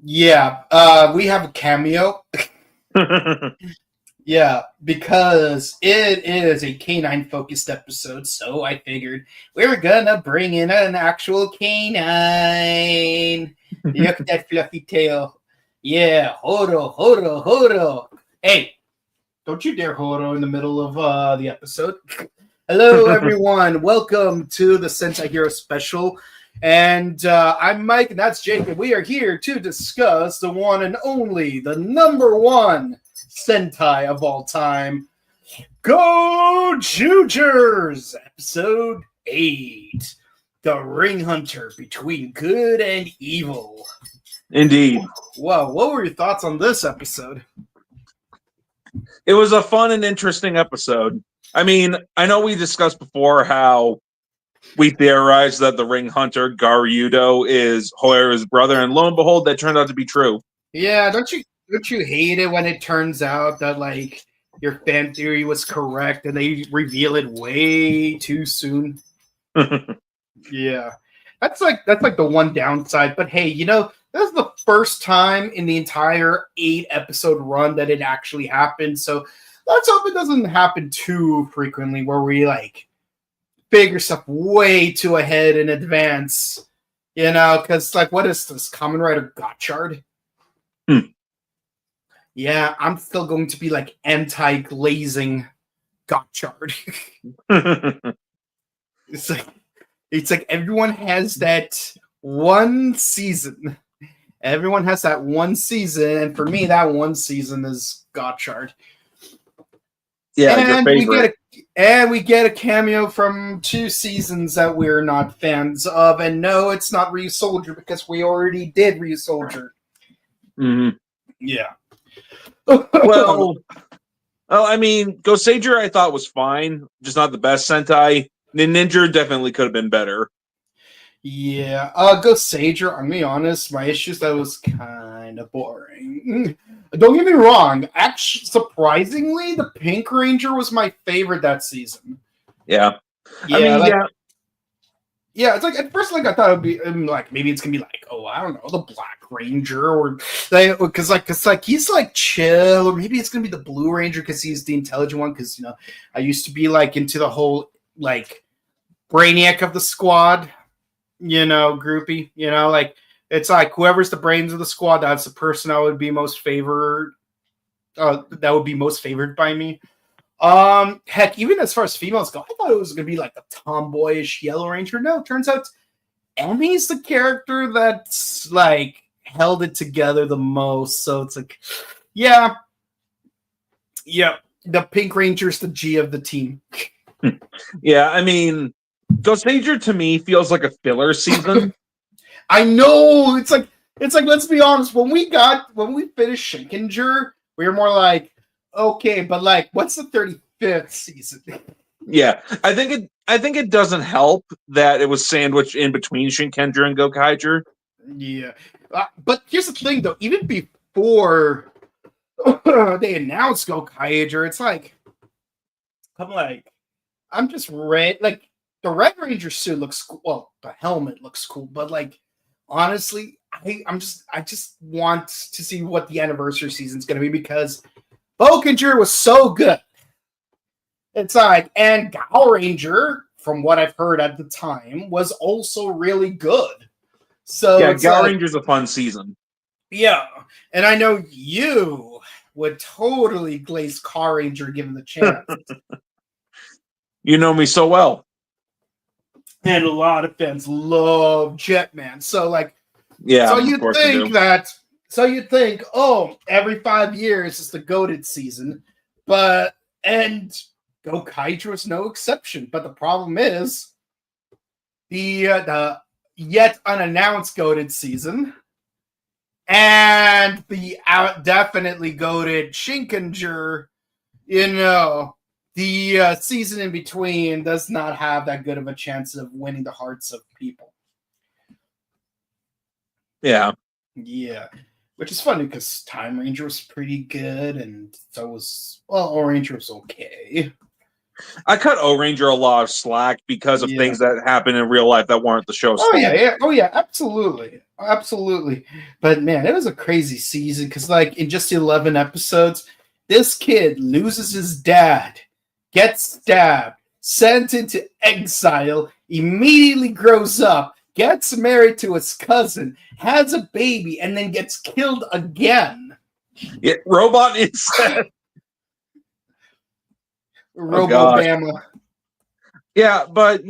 Yeah, we have a cameo. Yeah, because it is a canine focused episode, so I figured we were gonna bring in an actual canine. Look at that fluffy tail. Yeah, Horo, Horo, Horo. Hey, don't you dare Horo in the middle of the episode. Hello, everyone. Welcome to the Sentai Hero Special. And I'm Mike, and that's Jake, and we are here to discuss the one and only, the #1 Sentai of all time, Gozyugers, Episode 8, The Ring Hunter Between Good and Evil. Indeed. Wow, what were your thoughts on this episode? It was a fun and interesting episode. I mean, I know we discussed before how we theorized that the Ring Hunter, Garyudo, is Hoyo's brother, and lo and behold, that turned out to be true. Yeah, don't you hate it when it turns out that like your fan theory was correct and they reveal it way too soon? Yeah. That's like the one downside. But hey, this is the first time in the entire 8-episode run that it actually happened. So let's hope it doesn't happen too frequently where we like figure stuff way too ahead in advance. Because like what is this? Kamen Rider Gotchard? Yeah, I'm still going to be like anti-glazing Gotchard. It's like everyone has that one season. Everyone has that one season, and for me, that one season is Gotchard. Yeah, and your favorite. We get a cameo from 2 seasons that we're not fans of, and no, it's not Ryu Soldier because we already did Ryu Soldier. Mm-hmm. Yeah. Well, I mean, Gozyuger I thought was fine, just not the best Sentai. Ninja definitely could have been better. Yeah, Gozyuger, I'm gonna be honest, my issues that was kind of boring. Don't get me wrong, actually, surprisingly, the Pink Ranger was my favorite that season. Yeah. Yeah, it's like at first, like I thought it would be like maybe it's gonna be like, oh, I don't know, the Black Ranger, or because he's like chill, or maybe it's gonna be the Blue Ranger because he's the intelligent one. Because I used to be like into the whole like Brainiac of the squad, groupie. Like it's like whoever's the brains of the squad, that's the person I would be most favored. That would be most favored by me. Heck, even as far as females go, I thought it was gonna be like a tomboyish Yellow Ranger. No, turns out Emmy's the character that's like held it together the most. So it's like, yeah, the Pink Ranger's the G of the team. Yeah, I mean, Gozyuger to me feels like a filler season. I know it's like let's be honest. When we finished Shinkenger, we were more like, okay, but like, what's the 35th season? Yeah, I think it doesn't help that it was sandwiched in between Shinkenger and Gokaiger. Yeah, but here's the thing, though. Even before they announced Gokaiger, it's like I'm just red. Like the Red Ranger suit looks cool. Well, the helmet looks cool, but like honestly, I just want to see what the anniversary season is going to be because Bokinger was so good. It's like, and Gal Ranger, from what I've heard at the time, was also really good. So yeah, Gal Ranger's a fun season. Yeah, and I know you would totally glaze Car Ranger given the chance. You know me so well. And a lot of fans love Jetman. So like, yeah. So you think, oh, every 5 years is the goated season, and Gokaiger was no exception. But the problem is the yet unannounced goated season and the definitely goated Shinkenger, the season in between does not have that good of a chance of winning the hearts of people. Yeah. Yeah. Which is funny because Time Ranger was pretty good, and so was Orange was okay. I cut O-Ranger a lot of slack because of things that happened in real life that weren't the show's fault. Oh yeah, absolutely. But man, it was a crazy season because, like, in just 11 episodes, this kid loses his dad, gets stabbed, sent into exile, immediately grows up, gets married to his cousin, has a baby, and then gets killed again. Yeah, robot incest. Robo-Bama. Yeah, but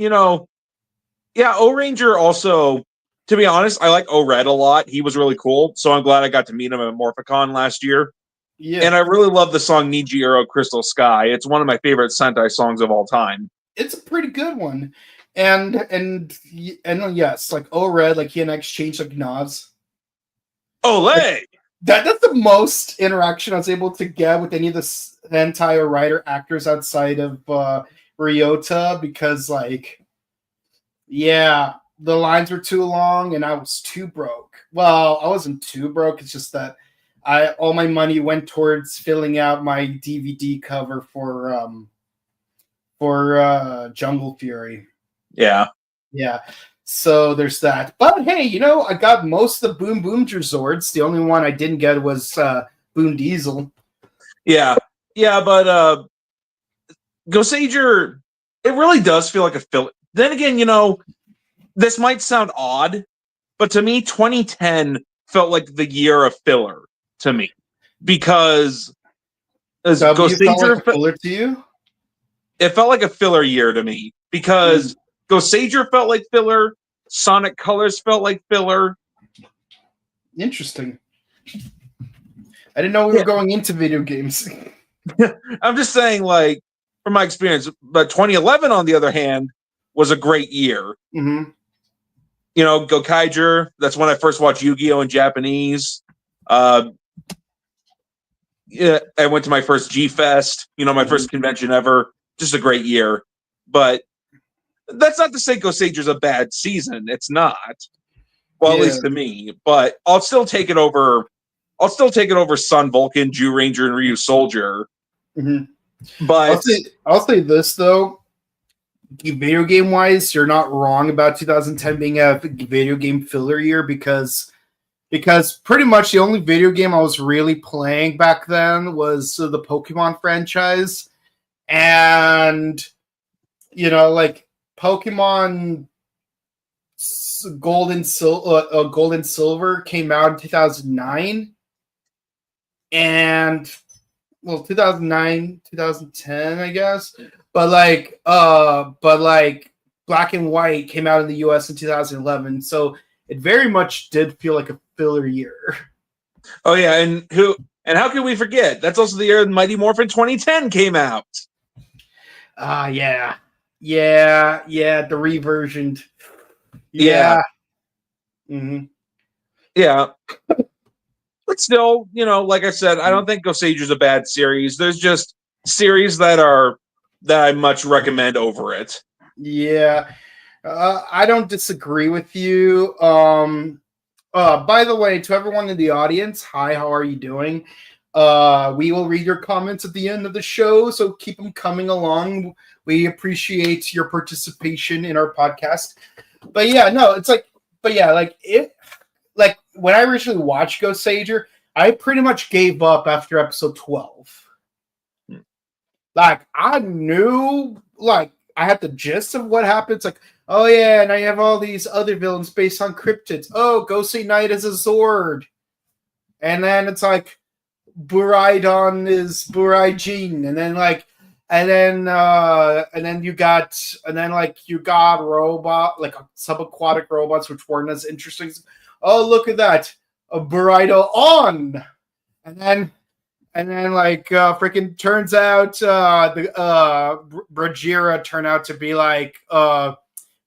O-Ranger also, to be honest, I like O-Red a lot. He was really cool, so I'm glad I got to meet him at Morphicon last year. Yeah. And I really love the song Nijiro Crystal Sky. It's one of my favorite Sentai songs of all time. It's a pretty good one. And yes, like O-Red, like he and X changed like nods. Ole! Like, that's the most interaction I was able to get with any of the Sentai or Rider actors outside of Ryota, because, like, yeah, the lines were too long and I was too broke. Well, I wasn't too broke. It's just that all my money went towards filling out my DVD cover for Jungle Fury. Yeah. So there's that. But hey, I got most of the Boom Boomger Zords. The only one I didn't get was Boom Diesel. Yeah, but Gozyuger, it really does feel like a filler. Then again, this might sound odd, but to me, 2010 felt like the year of filler to me, because Gozyuger felt like a filler to you? It felt like a filler year to me because Gozyuger felt like filler, Sonic Colors felt like filler. Interesting. I didn't know we were going into video games. I'm just saying, like, from my experience, but 2011, on the other hand, was a great year. Mm-hmm. Gokaiger, that's when I first watched Yu-Gi-Oh! In Japanese. I went to my first G-Fest, my first convention ever. Just a great year. But that's not to say Gozyuger's a bad season. It's not. Well, at least to me. But I'll still take it over Sun Vulcan, Jew Ranger, and Ryu Soldier. Mm-hmm. But I'll say this, though. Video game wise, you're not wrong about 2010 being a video game filler year, because pretty much the only video game I was really playing back then was the Pokemon franchise. And, like Pokemon Gold and Silver came out in 2009. And, 2009, 2010, I guess. But Black and White came out in the US in 2011. So it very much did feel like a filler year. Oh yeah, and how can we forget? That's also the year Mighty Morphin 2010 came out. Yeah, the reversioned. Yeah. Mm-hmm. Yeah. But still, like I said, I don't think Gozyuger's a bad series. There's just series that I much recommend over it. Yeah. I don't disagree with you. By the way, to everyone in the audience, hi, how are you doing? We will read your comments at the end of the show, so keep them coming along. We appreciate your participation in our podcast. But yeah, no, it's like, like when I originally watched Gozyuger, I pretty much gave up after episode 12. Like, I knew, like, I had the gist of what happens. Like, oh yeah, and I have all these other villains based on cryptids. Oh, Gosei Knight is a Zord. And then it's like, Buraidon is Buraijin. And then you got robot, like subaquatic robots, which weren't as interesting. Oh, look at that. A Buraido on. And then freaking turns out the Brajira turned out to be like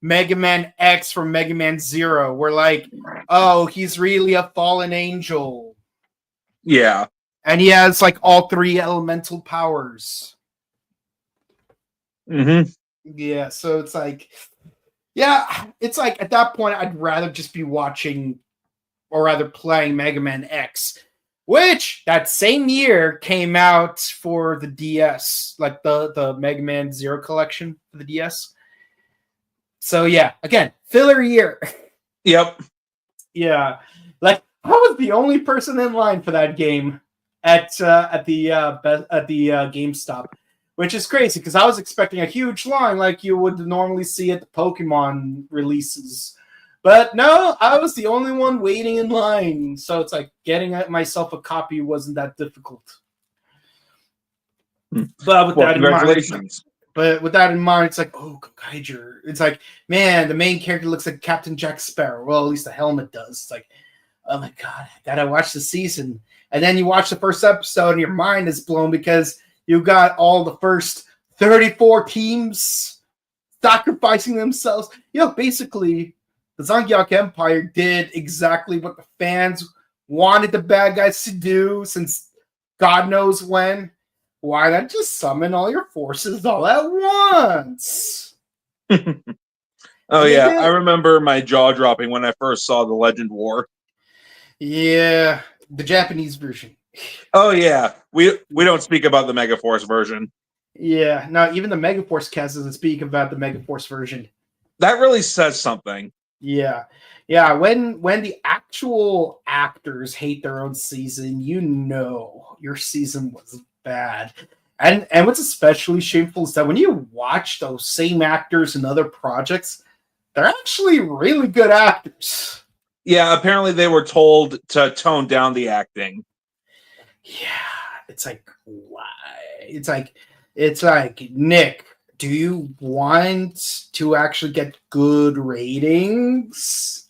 Mega Man X from Mega Man Zero. We're like, oh, he's really a fallen angel. Yeah. And he has like all three elemental powers. Mm-hmm. Yeah, so it's like, at that point, I'd rather just be watching, or rather playing Mega Man X. which that same year came out for the DS, like the Mega Man Zero collection for the DS. So yeah, again, filler year. Yep. Yeah, like I was the only person in line for that game at the GameStop, which is crazy because I was expecting a huge line like you would normally see at the Pokemon releases. But no, I was the only one waiting in line. So it's like getting myself a copy wasn't that difficult. But with that congratulations. with that in mind, it's like, oh, Gozyuger. It's like, man, the main character looks like Captain Jack Sparrow. Well, at least the helmet does. It's like, oh my god, I gotta watch the season. And then you watch the first episode and your mind is blown because you got all the first 34 teams sacrificing themselves. Basically, the Zangyak Empire did exactly what the fans wanted the bad guys to do since God knows when. Why not just summon all your forces all at once? Oh, yeah. I remember my jaw dropping when I first saw the Legend War. Yeah, the Japanese version. Oh, yeah. We don't speak about the Megaforce version. Yeah, no, even the Megaforce cast doesn't speak about the Megaforce version. That really says something. Yeah. Yeah, when the actual actors hate their own season, your season was bad. And what's especially shameful is that when you watch those same actors in other projects, they're actually really good actors. Yeah, apparently they were told to tone down the acting. Yeah, it's like, why? It's like, Nick, do you want to actually get good ratings?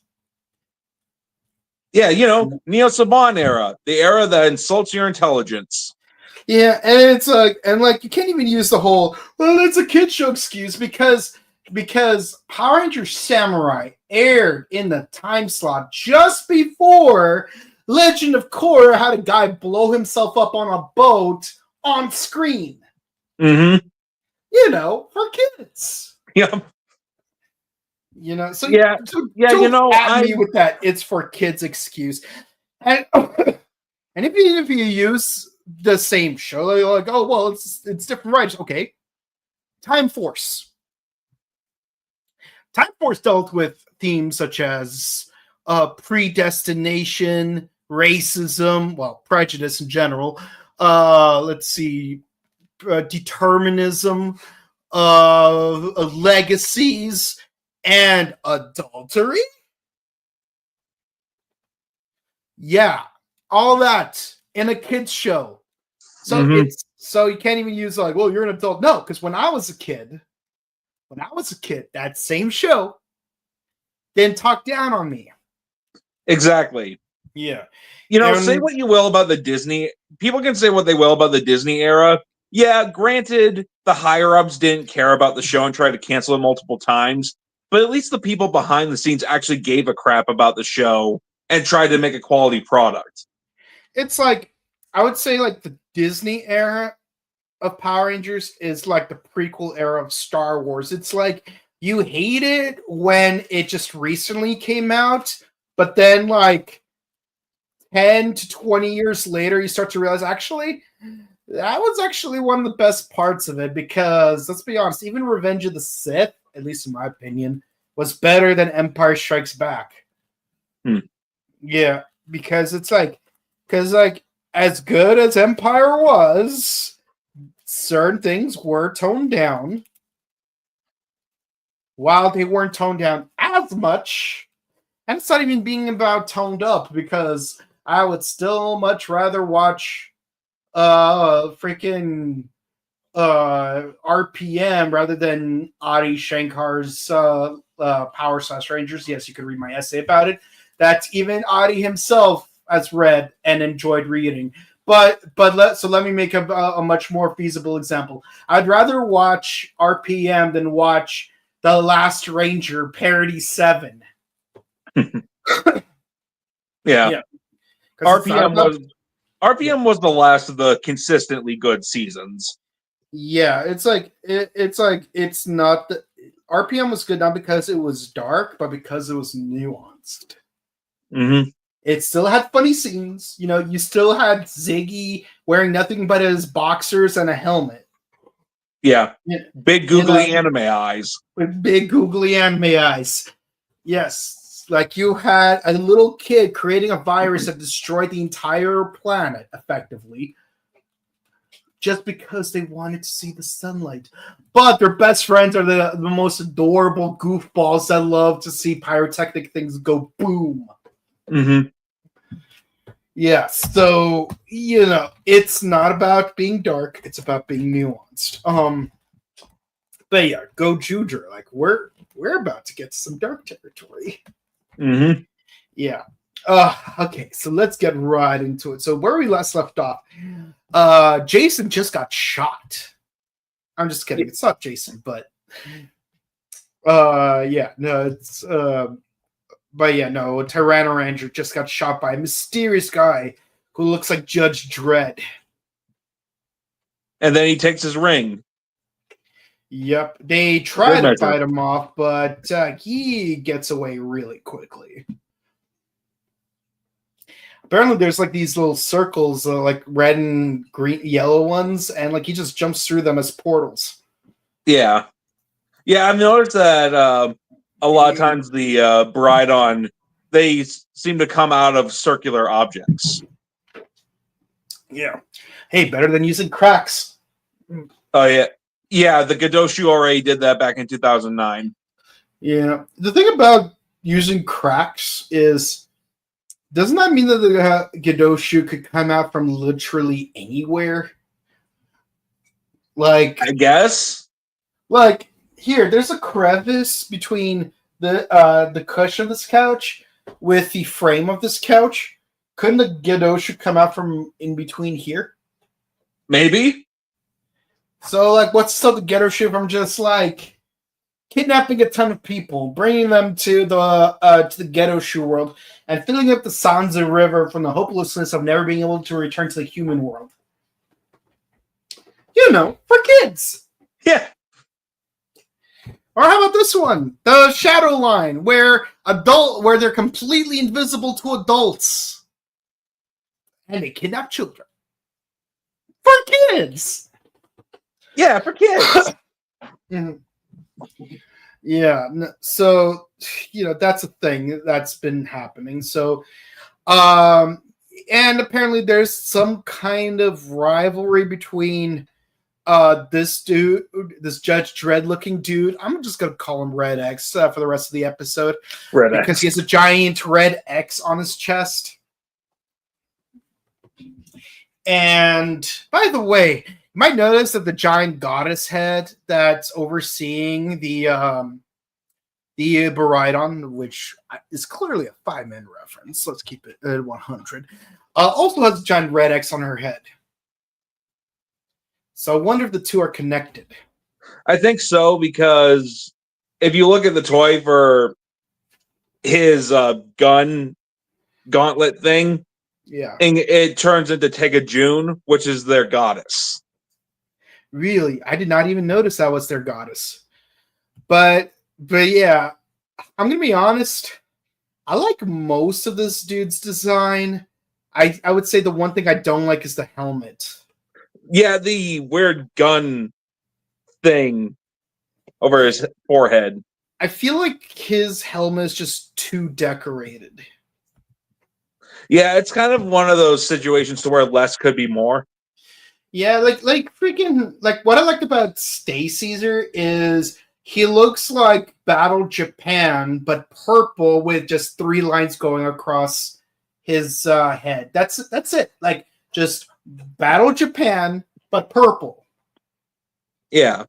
Yeah, Neo Saban era, the era that insults your intelligence. Yeah, and it's like, you can't even use the whole, well, it's a kid show excuse because Power Rangers Samurai aired in the time slot just before Legend of Korra had a guy blow himself up on a boat on screen. Mm-hmm. For kids. Yep. So yeah, don't at me with that it's for kids excuse. And and if you use the same show, you're like, oh well, it's different rights. Okay. Time Force dealt with themes such as predestination, racism, well, prejudice in general. Let's see, determinism, legacies, and adultery. Yeah, all that in a kids show. So so you can't even use like, well, you're an adult. No, because when I was a kid, that same show didn't talk down on me. Exactly. Yeah. Say what you will about the Disney. People can say what they will about the Disney era. Yeah, granted, the higher-ups didn't care about the show and tried to cancel it multiple times, but at least the people behind the scenes actually gave a crap about the show and tried to make a quality product. It's like, I would say like the Disney era of Power Rangers is like the prequel era of Star Wars. It's like you hate it when it just recently came out, but then like 10 to 20 years later, you start to realize actually that was actually one of the best parts of it because let's be honest, even Revenge of the Sith, at least in my opinion, was better than Empire Strikes Back. Yeah, because it's like, as good as Empire was, certain things were toned down. While they weren't toned down as much, and it's not even being about toned up because I would still much rather watch freaking RPM rather than Adi Shankar's Power Slash Rangers. Yes, you could read my essay about it. That's even Adi himself has read and enjoyed reading. But let me make a much more feasible example. I'd rather watch RPM than watch The Last Ranger Parody 7. Yeah. RPM was the last of the consistently good seasons. Yeah, it's not the RPM was good not because it was dark, but because it was nuanced. Mm-hmm. It still had funny scenes. You know, you still had Ziggy wearing nothing but his boxers and a helmet. Yeah. Big googly You know, anime eyes. with big googly anime eyes. Yes. Like you had a little kid creating a virus that destroyed the entire planet effectively. Just because they wanted to see the sunlight. But their best friends are the most adorable goofballs that love to see pyrotechnic things go boom. Mm-hmm. Yeah, so, you know, it's not about being dark, it's about being nuanced. But yeah, Gozyuger, like, we're about to get to some dark territory. Mm-hmm. Yeah. Okay, so let's get right into it. So where we last left off, Jason just got shot. I'm just kidding. It's not Jason, but yeah, no, it's but yeah, no, Tyranno Ranger just got shot by a mysterious guy who looks like Judge Dredd. And then he takes his ring. Yep, they try to fight him off, but he gets away really quickly. Apparently, there's like these little circles, like red and green, yellow ones, and like he just jumps through them as portals. Yeah, yeah. I've noticed that a lot of times the Baridon, they seem to come out of circular objects. Yeah. Hey, better than using cracks. Oh yeah, yeah. The Gadoshu already did that back in 2009. Yeah. The thing about using cracks is, doesn't that mean that the Gadoshu could come out from literally anywhere? Like, I guess. Like, here, there's a crevice between the cushion of this couch with the frame of this couch. Couldn't the Gadoshu come out from in between here? Maybe. So, like, what's to stop the Gadoshu from just like kidnapping a ton of people, bringing them to the Gadoshu world, and filling up the Sanza River from the hopelessness of never being able to return to the human world? You know, for kids. Yeah. Or how about this one? The Shadow Line, where they're completely invisible to adults. And they kidnap children. For kids! Yeah, for kids. Yeah, so, you know, that's a thing that's been happening. So, and apparently there's some kind of rivalry between this dude, this Judge Dredd looking dude. I'm just gonna call him Red X for the rest of the episode. Red because X. He has a giant red X on his chest. And by the way, you might notice that the giant goddess head that's overseeing the Baridon, which is clearly a 5-man reference. Let's keep it at 100. Also has a giant red X on her head. So I wonder if the two are connected. I think so, because if you look at the toy for his gun gauntlet thing, yeah, it turns into Tega June, which is their goddess. Really? I did not even notice that was their goddess. But yeah, I'm gonna be honest. I like most of this dude's design. I would say the one thing I don't like is the helmet. Yeah, the weird gun thing over his forehead. I feel like his helmet is just too decorated. Yeah, it's kind of one of those situations to where less could be more. Yeah, like freaking, like what I liked about Stay Caesar is he looks like Battle Japan, but purple with just 3 lines going across his head. That's it. Like just Battle Japan, but purple. Yeah.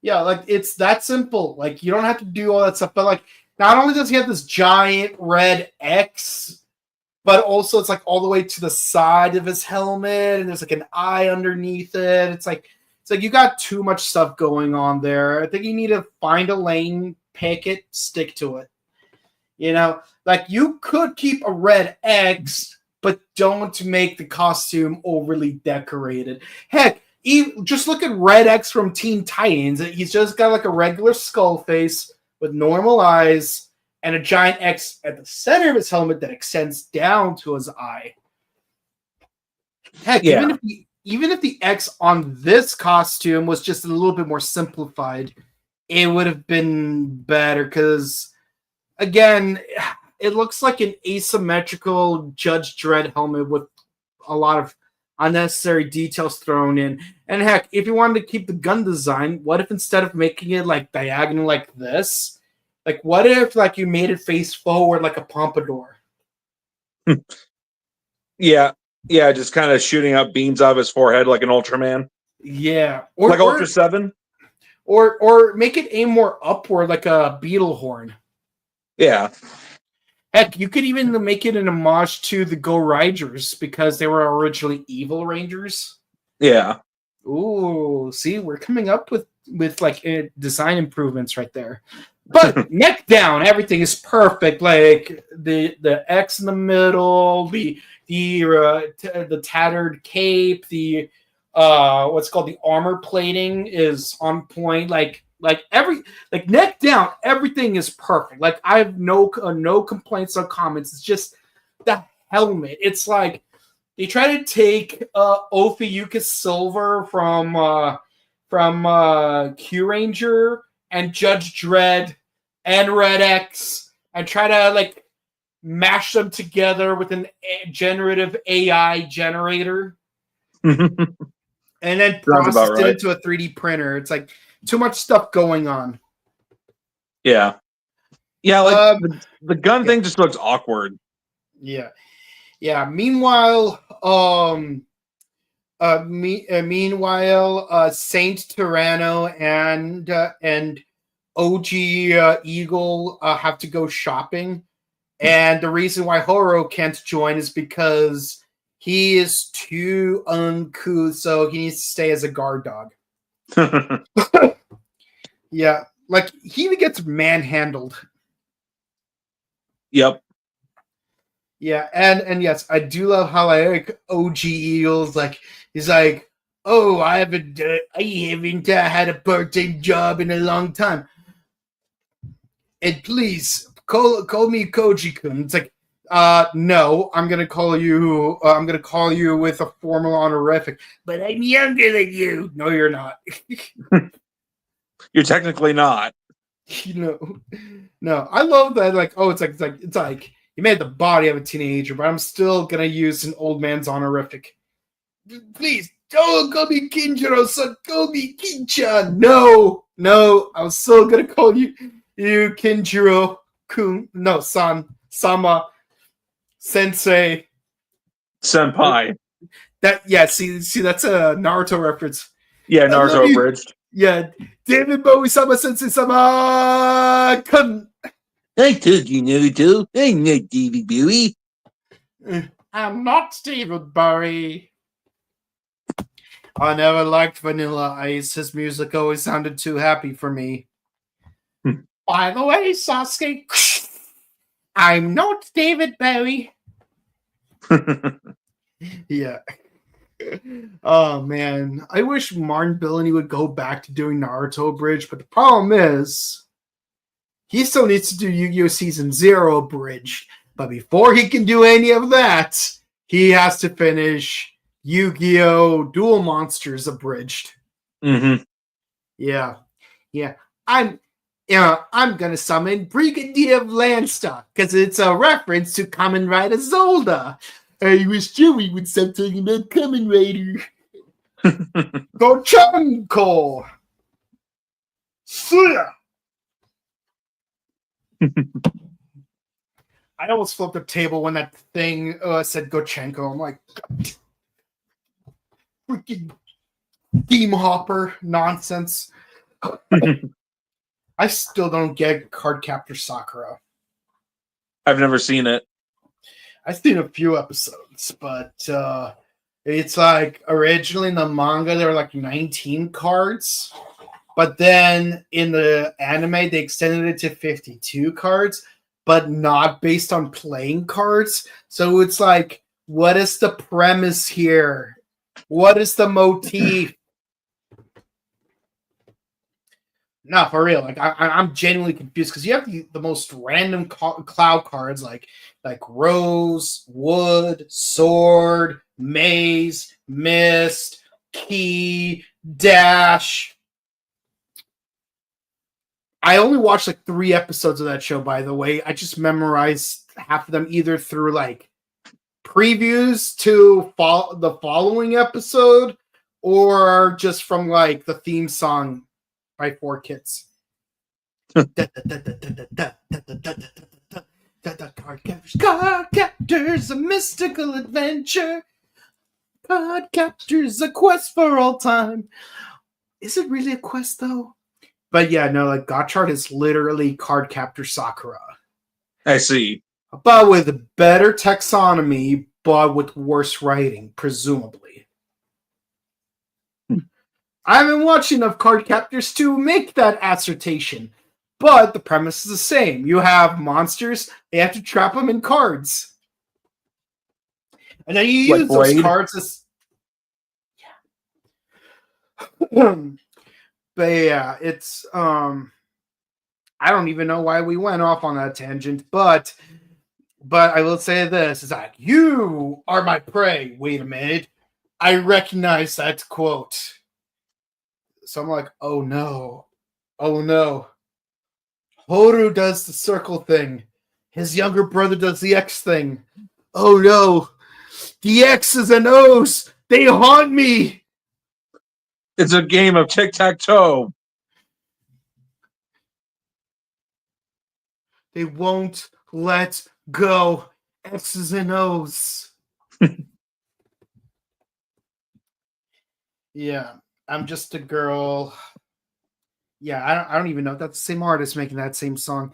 Yeah, like it's that simple. Like you don't have to do all that stuff. But like not only does he have this giant red X, but also it's like all the way to the side of his helmet, and there's like an eye underneath it. It's like you got too much stuff going on there. I think you need to find a lane, pick it, stick to it. You know, like you could keep a red X, but don't make the costume overly decorated. Heck, just look at Red X from Teen Titans. He's just got like a regular skull face with normal eyes and a giant X at the center of his helmet that extends down to his eye. Heck, Yeah. even if the X on this costume was just a little bit more simplified, it would have been better because, again, it looks like an asymmetrical Judge Dredd helmet with a lot of unnecessary details thrown in. And heck, if you wanted to keep the gun design, what if instead of making it like diagonal like this, like what if like you made it face forward like a pompadour? Yeah, just kind of shooting out beams out of his forehead like an Ultraman. Yeah, Like Ultra 7? Or make it aim more upward like a beetle horn. Yeah. Heck, you could even make it an homage to the Go Riders because they were originally evil Rangers. Yeah. Ooh, see, we're coming up with like design improvements right there. But neck down, everything is perfect. Like the X in the middle, the tattered cape, the what's called the armor plating is on point. Like neck down, everything is perfect. Like I have no complaints or comments. It's just the helmet. It's like they try to take Ophiuchus Silver from Q Ranger and Judge Dredd and Red X and try to like mash them together with a generative AI generator and then process it into a 3D printer. It's like too much stuff going on. Yeah. Yeah, like the gun thing just looks awkward. Yeah. Yeah. Meanwhile, Saint Tyranno and OG Eagle have to go shopping, and the reason why Horo can't join is because he is too uncouth, so he needs to stay as a guard dog. Yeah, like he even gets manhandled. Yep. Yeah, and yes, I do love how like OG Eagles like he's like, oh, I haven't had a part-time job in a long time, and please call me Koji-kun. It's like, no, I'm gonna call you with a formal honorific. But I'm younger than you. No, you're not. You're technically not. No. I love that. Like, oh, it's like you made the body of a teenager, but I'm still gonna use an old man's honorific. Please don't call me Kinjiro, son. Call me Kinchan. No, I was still gonna call you Kinjiro Kun. No, san, sama, sensei, senpai. See, that's a Naruto reference. Yeah, Naruto abridged. Yeah, David Bowie sama sensei sama kun. I told you, Naruto. I'm not David Bowie. I'm not David Bowie. I never liked Vanilla Ice. His music always sounded too happy for me. By the way, Sasuke, I'm not David Bowie. Yeah. Oh, man. I wish Martin Billany would go back to doing Naruto Bridge, but the problem is he still needs to do Yu-Gi-Oh! Season 0 Bridge. But before he can do any of that, he has to finish Yu-Gi-Oh! Duel Monsters Abridged. Mm-hmm. Yeah. I'm gonna summon Brigadier of Landstar because it's a reference to Kamen Rider Zelda. I wish Joey would stop talking about Kamen Rider. Gochanko! Suya! I almost flipped the table when that thing said Gochanko. I'm like, freaking theme hopper nonsense. I still don't get Cardcaptor Sakura. I've never seen it. I've seen a few episodes, but it's like originally in the manga there were like 19 cards, but then in the anime they extended it to 52 cards, but not based on playing cards. So it's like, what is the premise here? What is the motif? No, for real. Like I'm genuinely confused because you have the most random cloud cards like Rose, Wood, Sword, Maze, Mist, Key, Dash. I only watched like 3 episodes of that show, by the way. I just memorized half of them either through like previews to the following episode or just from like the theme song by 4Kids. Card captors, a mystical adventure. Card captors, a quest for all time. Is it really a quest though? But yeah, no, like Gotchard is literally Card Captor Sakura. I see. But with better taxonomy, but with worse writing, presumably. I've been watching enough Card Captors to make that assertion. But the premise is the same. You have monsters, you have to trap them in cards. And then you use those cards as... Yeah. But yeah, it's... I don't even know why we went off on that tangent, but I will say this, is that you are my prey. Wait a minute. I recognize that quote. So I'm like, oh no. Oh no. Horu does the circle thing. His younger brother does the X thing. Oh no. The X's and O's, they haunt me. It's a game of tic-tac-toe. They won't let go. X's and O's. Yeah, I'm just a girl. Yeah, I don't even know if that's the same artist making that same song.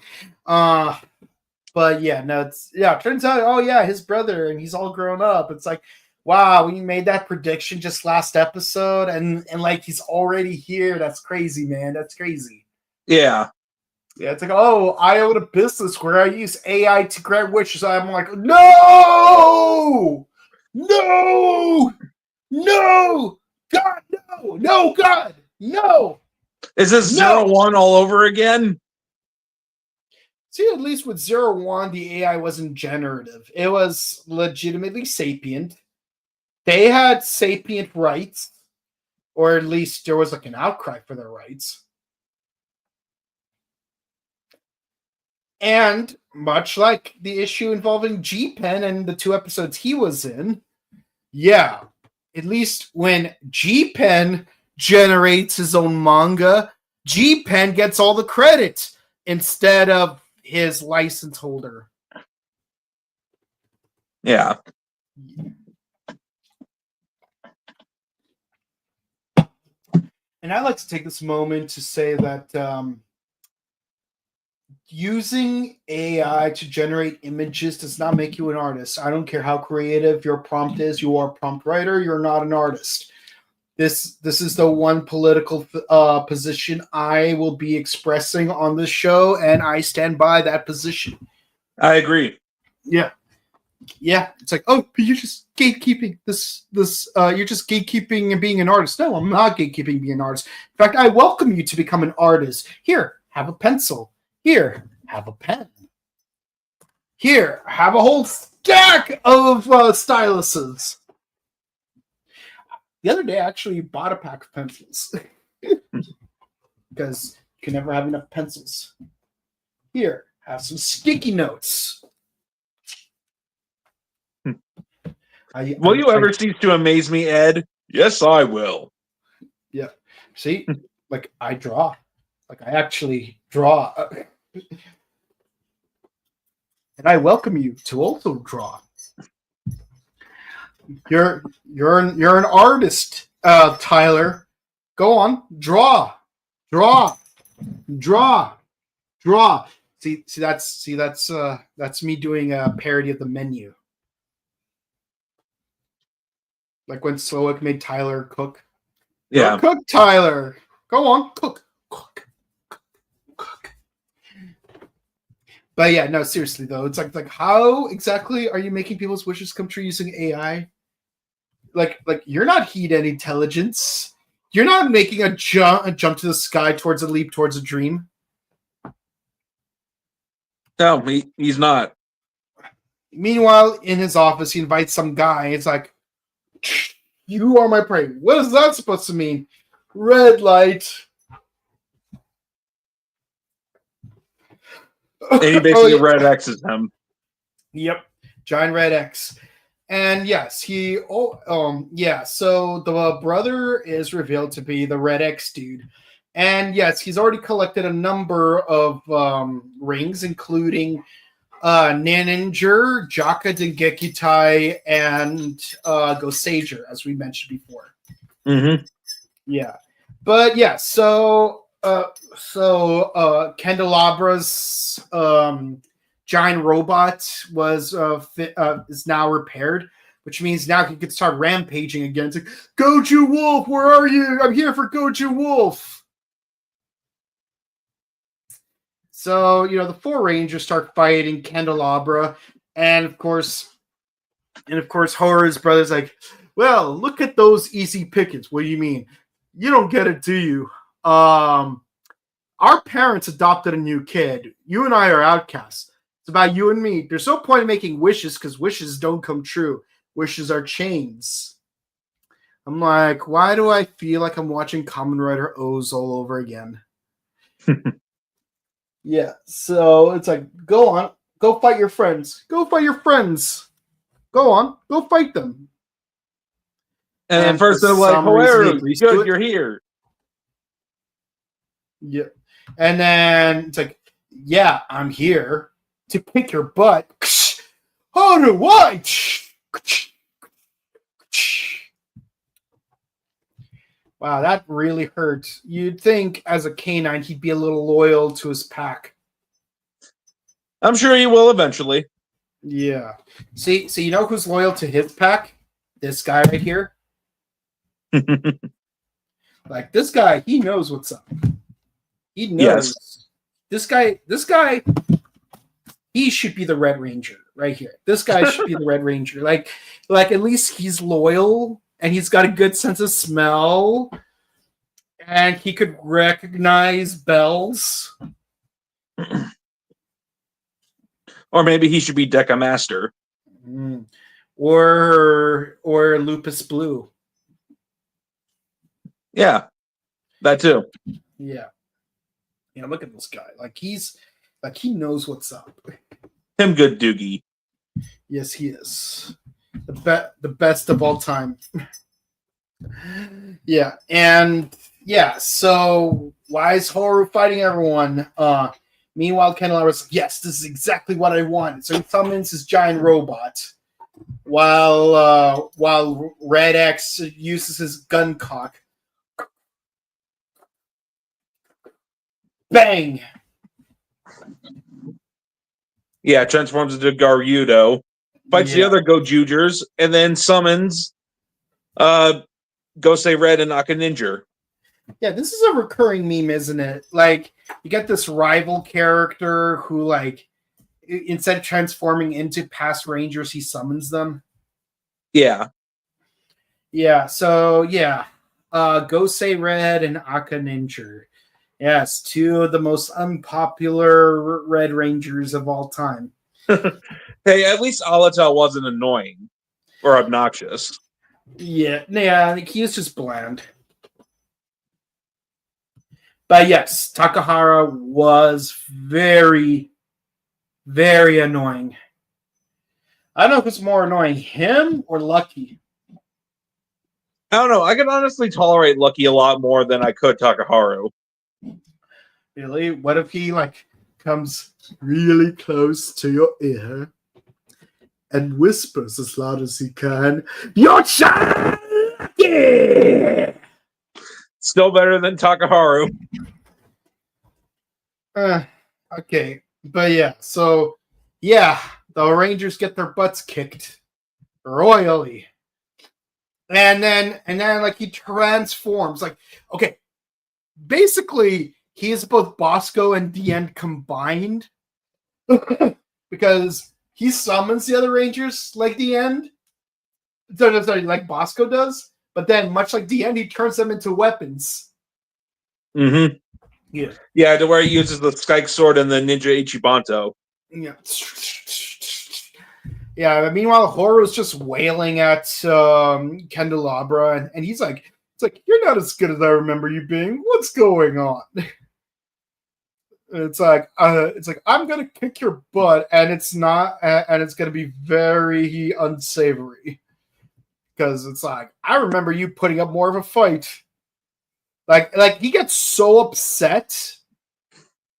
But yeah, no, it turns out, oh yeah, his brother, and he's all grown up. It's like, wow, we made that prediction just last episode, and like he's already here. That's crazy, man. That's crazy. Yeah. Yeah, it's like, oh, I own a business where I use AI to grant wishes. I'm like, no! No! No! God, no! No, God! No! Is this 0-1 all over again? See, at least with 0-1, the AI wasn't generative. It was legitimately sapient. They had sapient rights, or at least there was like an outcry for their rights. And much like the issue involving G-Pen and the 2 episodes he was in, yeah, at least when G-Pen generates his own manga, G-Pen gets all the credit instead of his license holder. Yeah. And I'd like to take this moment to say that using AI to generate images does not make you an artist. I don't care how creative your prompt is. You are a prompt writer. You're not an artist. This is the one political position I will be expressing on this show, and I stand by that position. I agree. Yeah. Yeah. It's like, oh, but you're just gatekeeping this you're just gatekeeping and being an artist. No, I'm not gatekeeping being an artist. In fact, I welcome you to become an artist. Here, have a pencil. Here, have a pen. Here, have a whole stack of styluses. The other day, I actually bought a pack of pencils because you can never have enough pencils. Here, have some sticky notes. Will you ever cease to amaze me, Ed? Yes, I will. Yeah. See, like I draw. Like I actually draw. And I welcome you to also draw. You're an artist, Tyler. Go on, draw. See that's me doing a parody of the menu. Like when Slowick made Tyler cook. Yeah. Cook, Tyler. Go on, cook. But yeah, no, seriously though, it's like how exactly are you making people's wishes come true using AI? Like you're not heat and intelligence. You're not making a jump to the sky towards a leap towards a dream. No, he's not. Meanwhile, in his office, he invites some guy. It's like, you are my prey. What is that supposed to mean? Red light. And he basically red X's him. Yep, giant red X. And yes, so the brother is revealed to be the Red X dude. And yes, he's already collected a number of rings, including Naninger, Jaka Dengekitai, and Gozyuger, as we mentioned before. Mm-hmm. Yeah. But yeah, so Candelabra's giant robot is now repaired, which means now he can start rampaging again. It's like, Goju Wolf, where are you? I'm here for Goju Wolf. So, the four Rangers start fighting Candelabra, and of course, Horror's brother's like, well, look at those easy pickings. What do you mean? You don't get it, do you? Our parents adopted a new kid. You and I are outcasts. It's about you and me. There's no point in making wishes because wishes don't come true. Wishes are chains. I'm like, why do I feel like I'm watching Kamen Rider O's all over again? Yeah, so it's like, go on, go fight your friends. Go fight your friends. Go on, go fight them. And at first they're like, Hoero, good, you're here. Yeah. And then it's like, yeah, I'm here to pick your butt. How do I? Wow, that really hurt. You'd think as a canine he'd be a little loyal to his pack. I'm sure he will eventually. Yeah. See, you know who's loyal to his pack? This guy right here. Like this guy, he knows what's up. He knows. Yes. This guy, he should be the Red Ranger right here. This guy should be the Red Ranger. Like at least he's loyal and he's got a good sense of smell and he could recognize bells. Or maybe he should be Deca Master. Or Lupus Blue. Yeah. That too. Yeah. Look at this guy. He knows what's up. Him good Doogie. Yes, he is. The best of all time. Yeah, and yeah, so why is Horu fighting everyone? Meanwhile, Candelabra's like, yes, this is exactly what I want. So he summons his giant robot while Red X uses his gun cock. Bang! Yeah, transforms into Garyudo, fights the other Gozyugers, and then summons Gosei Red and Akaninja. Yeah, this is a recurring meme, isn't it? Like, you get this rival character who, like, instead of transforming into past Rangers, he summons them. Yeah. Yeah, so, yeah. Gosei Red and Akaninja. Yes, two of the most unpopular Red Rangers of all time. Hey, at least Alata wasn't annoying or obnoxious. Yeah, he was just bland. But yes, Takahara was very, very annoying. I don't know who's more annoying, him or Lucky. I don't know. I can honestly tolerate Lucky a lot more than I could Takaharu. Really? What if he comes really close to your ear and whispers as loud as he can, "Your child!" Yeah! Still better than Takaharu. Okay. But yeah, so yeah, the Rangers get their butts kicked royally. And then he transforms. Okay. Basically, he is both Bosco and the End combined. Because he summons the other Rangers like the End. Sorry, like Bosco does. But then, much like the end, he turns them into weapons. Mm-hmm. Yeah. Yeah, to where he uses the Skyke sword and the Ninja Ichibanto. Yeah. Yeah. Meanwhile, Horo's just wailing at Candelabra, and he's like, "It's like you're not as good as I remember you being. What's going on?" It's like I'm gonna kick your butt, and it's not, and it's gonna be very unsavory because it's like I remember you putting up more of a fight. Like he gets so upset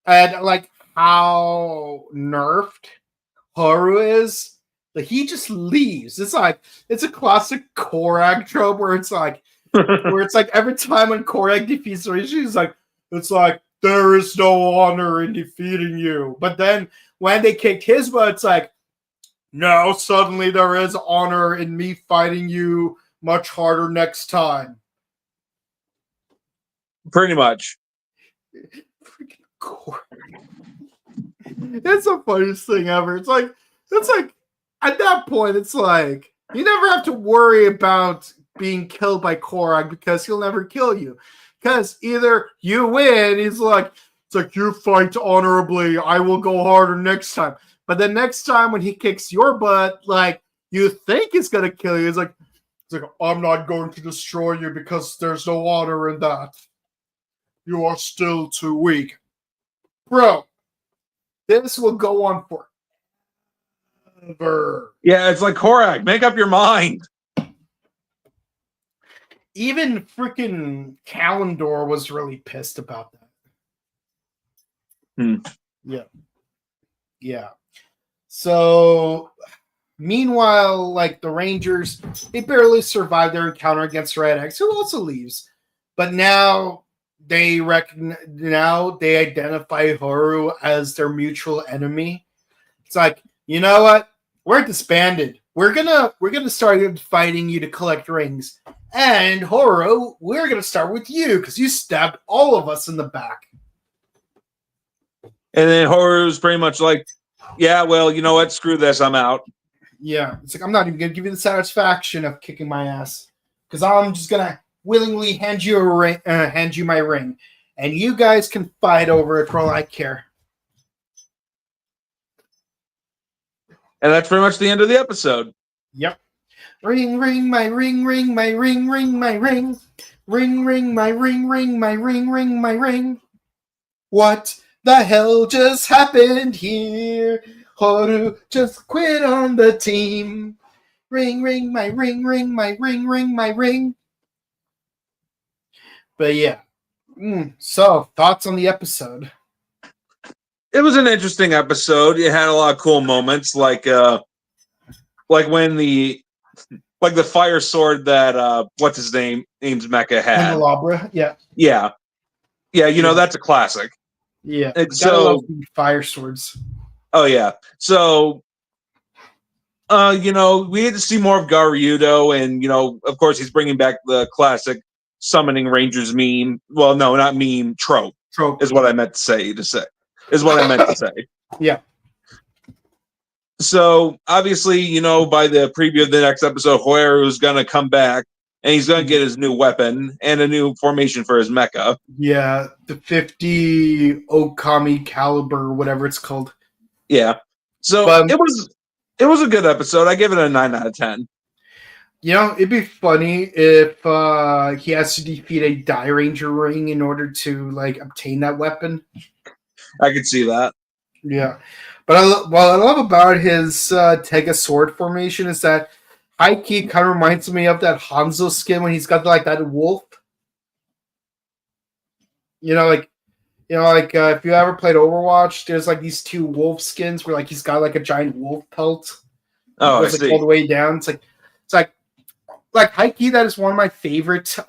at like how nerfed Haru is that he just leaves. It's a classic Korag trope where it's like every time when Korag defeats Rishi, it's like there is no honor in defeating you. But then when they kicked his butt, it's like now suddenly there is honor in me fighting you much harder next time. Pretty much. Freaking Korag. It's the funniest thing ever. It's like at that point, it's like you never have to worry about being killed by Korag because he'll never kill you. Because either you win, it's like you fight honorably, I will go harder next time. But the next time when he kicks your butt, like you think he's gonna kill you, it's like I'm not going to destroy you because there's no honor in that. You are still too weak. Bro, this will go on forever. Yeah, it's like Korag, make up your mind. Even freaking Kalendor was really pissed about that. Yeah. So, meanwhile, like the Rangers, they barely survived their encounter against Red X, who also leaves. But now they identify Haru as their mutual enemy. It's like, you know what? We're disbanded. We're gonna start fighting you to collect rings. And Horo, we're gonna start with you because you stabbed all of us in the back. And then Horo's pretty much like, yeah, well, you know what? Screw this, I'm out. Yeah, it's like I'm not even gonna give you the satisfaction of kicking my ass because I'm just gonna willingly hand you my ring, and you guys can fight over it for all I care. And that's pretty much the end of the episode. Yep. Ring, ring, my ring, ring, my ring, ring, my ring. Ring, ring, my ring, ring, my ring, ring, my ring. What the hell just happened here? Haru just quit on the team. Ring, ring, my ring, ring, my ring, ring, my ring. But yeah. So, thoughts on the episode? It was an interesting episode. It had a lot of cool moments, like when the fire sword that what's his name's mecha had. Candelabra, yeah. You know, that's a classic. Yeah. And so fire swords. Oh yeah. So you know, we had to see more of Garyudo, and you know, of course he's bringing back the classic summoning Rangers meme. Well, no, not meme, trope. Trope is what I meant to say. Yeah. So obviously, you know, by the preview of the next episode, Hoyer is going to come back, and he's going to get his new weapon and a new formation for his mecha. Yeah, the 50 Okami caliber, whatever it's called. Yeah. So it was a good episode. I give it a 9 out of 10. You know, it'd be funny if he has to defeat a Die Ranger ring in order to like obtain that weapon. I could see that. Yeah, but what I love about his Tega sword formation is that high-key kind of reminds me of that Hanzo skin when he's got like that wolf. If you ever played Overwatch, there's like these two wolf skins where like he's got like a giant wolf pelt. Oh, goes, all the way down. It's like high-key. That is one of my favorite. That's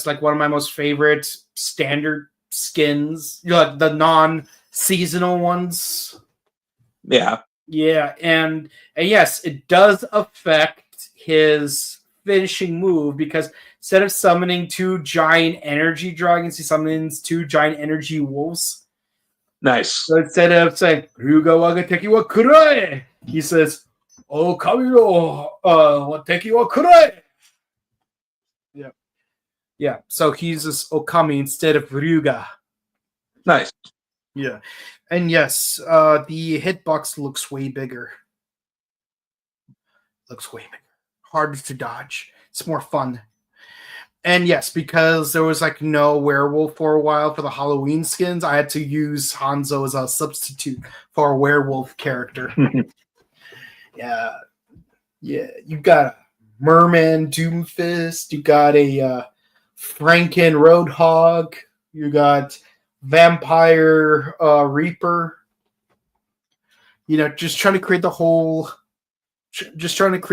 like one of my most favorite standard skins, like the non-seasonal ones. Yeah, and yes, it does affect his finishing move because instead of summoning 2 giant energy dragons, he summons 2 giant energy wolves. Nice. So instead of saying "Ryuga waga teki wa kurai," he says Oh, Kamino, what take you kure? Yeah. Yeah. So he's this Okami instead of Ryuga. Nice. Yeah. And yes, the hitbox looks way bigger. Looks way bigger. Harder to dodge. It's more fun. And yes, because there was like no werewolf for a while for the Halloween skins, I had to use Hanzo as a substitute for a werewolf character. Yeah. Yeah. You got a Merman Doomfist. You got a Franken Roadhog. You got Vampire Reaper. Just trying to create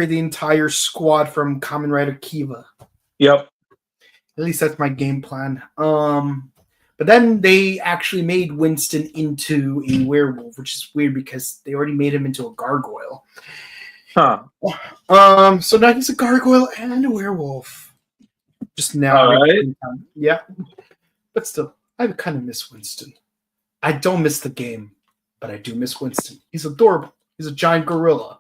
the entire squad from Kamen Rider Kiva. Yep. At least that's my game plan. But then they actually made Winston into a werewolf, which is weird because they already made him into a gargoyle. Huh. So now he's a gargoyle and a werewolf. Just now. All right. Yeah. But still, I kind of miss Winston. I don't miss the game, but I do miss Winston. He's adorable. He's a giant gorilla.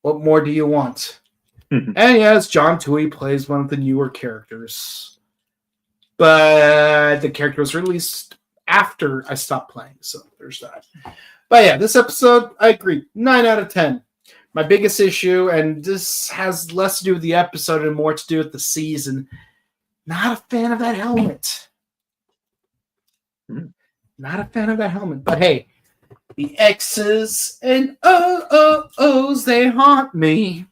What more do you want? And yes, John Tui plays one of the newer characters. But the character was released after I stopped playing, so there's that. But yeah, this episode, I agree. 9 out of 10. My biggest issue, and this has less to do with the episode and more to do with the season, not a fan of that helmet. Not a fan of that helmet. But hey, the X's and O's, they haunt me.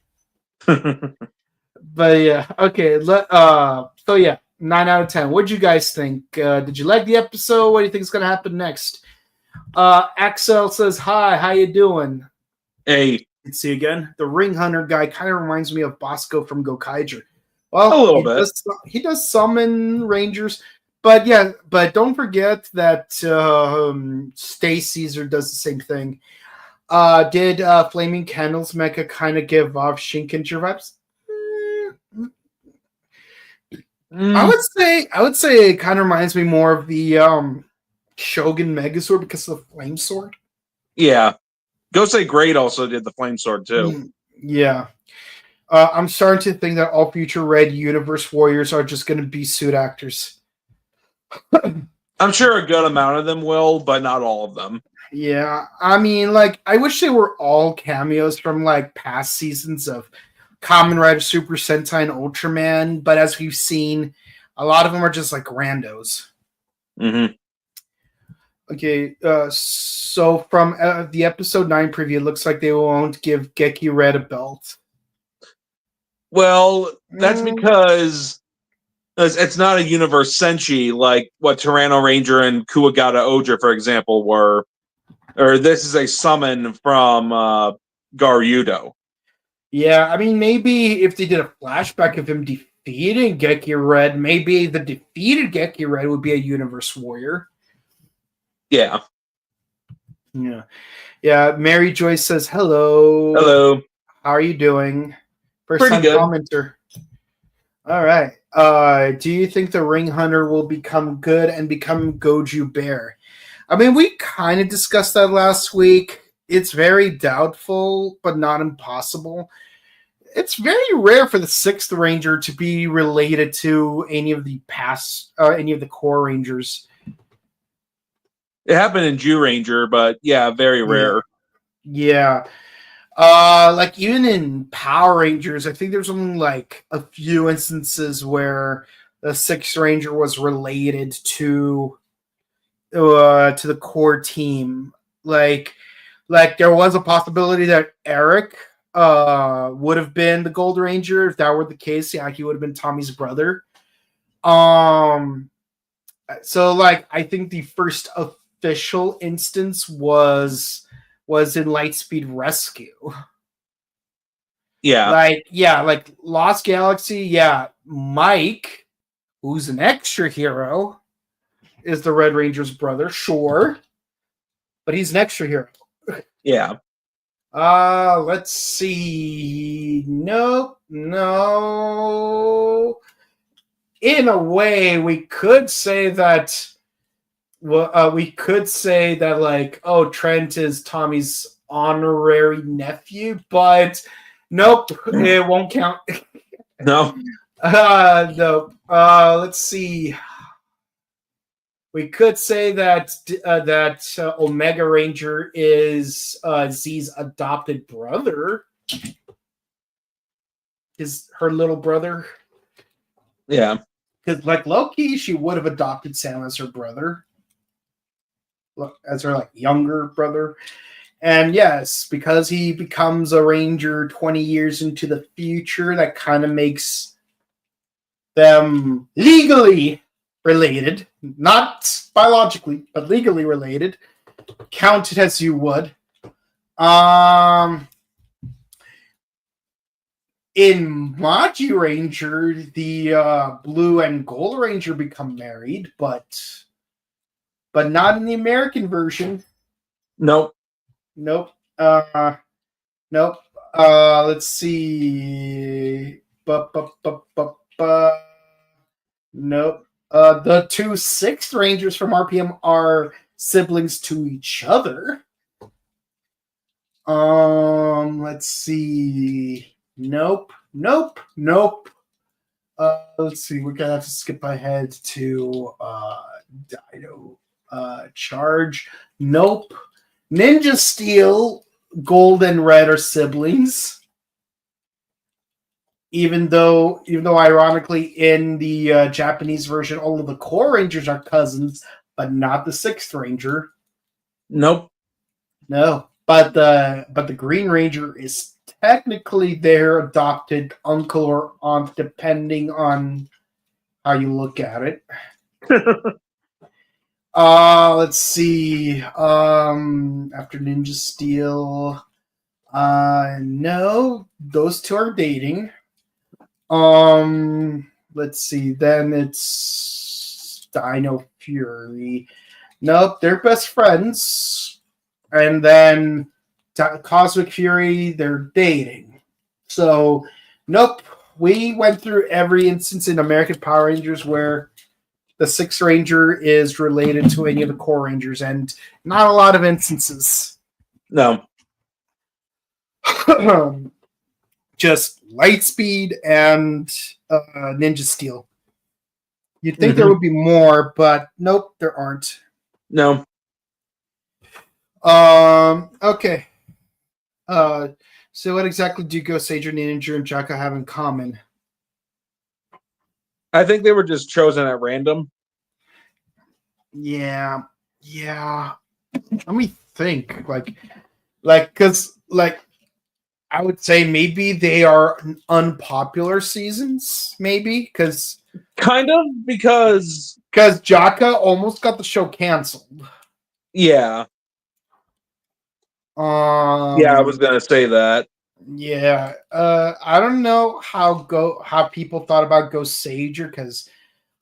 But yeah, okay. So yeah, 9 out of 10. What'd you guys think? Did you like the episode? What do you think is going to happen next? Axel says, hi, how you doing? Hey. Let's see again. The Ring Hunter guy kind of reminds me of Bosco from Gokaiger. Well, a little bit. He does summon Rangers. But yeah, but don't forget that Stay Caesar does the same thing. Did Flaming Candles Mecha kind of give off Shinkenger vibes? I would say it kind of reminds me more of the Shogun Megazord because of the Flame Sword. Yeah. Gosei Great also did the Flame Sword too. Yeah. I'm starting to think that all future Red Universe Warriors are just going to be suit actors. I'm sure a good amount of them will, but not all of them. Yeah, I mean, like, I wish they were all cameos from, like, past seasons of Kamen Rider, Super Sentai, and Ultraman, but as we've seen, a lot of them are just, like, randos. Mm-hmm. Okay, so from the episode 9 preview, it looks like they won't give Geki Red a belt. Well, that's because it's not a universe senshi like what Tyranno Ranger and Kuwagata Oja, for example, were. Or this is a summon from Garyudo. Yeah, I mean, maybe if they did a flashback of him defeating Geki Red, maybe the defeated Geki Red would be a universe warrior. Yeah. Yeah. Yeah, Mary Joyce says, hello. Hello. How are you doing? First Pretty time good. commenter. All right. Do you think the Ring Hunter will become good and become Goju Bear? I mean, we kind of discussed that last week. It's very doubtful, but not impossible. It's very rare for the 6th Ranger to be related to any of the core Rangers. It happened in Jew Ranger, but yeah, very rare. Yeah. Like even in Power Rangers, I think there's only like a few instances where the 6th Ranger was related to the core team. Like there was a possibility that Eric would have been the Gold Ranger if that were the case. Yeah, he would have been Tommy's brother. So like I think the first official instance was in Lightspeed Rescue. Yeah. Like Lost Galaxy, yeah. Mike, who's an extra hero, is the Red Ranger's brother, sure. But he's an extra hero. Yeah. Let's see. No. In a way, we could say that like, oh, Trent is Tommy's honorary nephew, but nope, it won't count. No. No. Let's see. We could say that Omega Ranger is Z's adopted brother. Is her little brother? Yeah. Because like Loki, she would have adopted Sam as her brother, as her like younger brother. And yes, because he becomes a Ranger 20 years into the future, that kind of makes them legally related, not biologically, but legally related. Count it as you would. In Maji Ranger, the Blue and Gold Ranger become married, but not in the American version. Nope. Nope. Nope. Let's see. Nope. The two Sixth Rangers from RPM are siblings to each other. Let's see. Nope. Let's see. We're gonna have to skip ahead to Dino Charge. Nope. Ninja Steel, Gold and Red are siblings. Even though ironically in the Japanese version, all of the core Rangers are cousins, but not the Sixth Ranger. Nope. No, but the Green Ranger is technically their adopted uncle or aunt, depending on how you look at it. Let's see. After Ninja Steel, no, those two are dating. Let's see. Then it's Dino Fury. Nope, they're best friends. And then Cosmic Fury, they're dating. So, nope. We went through every instance in American Power Rangers where the Sixth Ranger is related to any of the core Rangers, and not a lot of instances. No. Just Lightspeed and Ninja Steel. You'd think there would be more, but nope, there aren't. No. Okay. So what exactly do Gosager, Ninja, and Jaka have in common? I think they were just chosen at random. Yeah. Let me think. Because I would say maybe they are unpopular seasons. Maybe because Jaka almost got the show canceled. Yeah. I was gonna say that. Yeah, I don't know how people thought about Gosager, because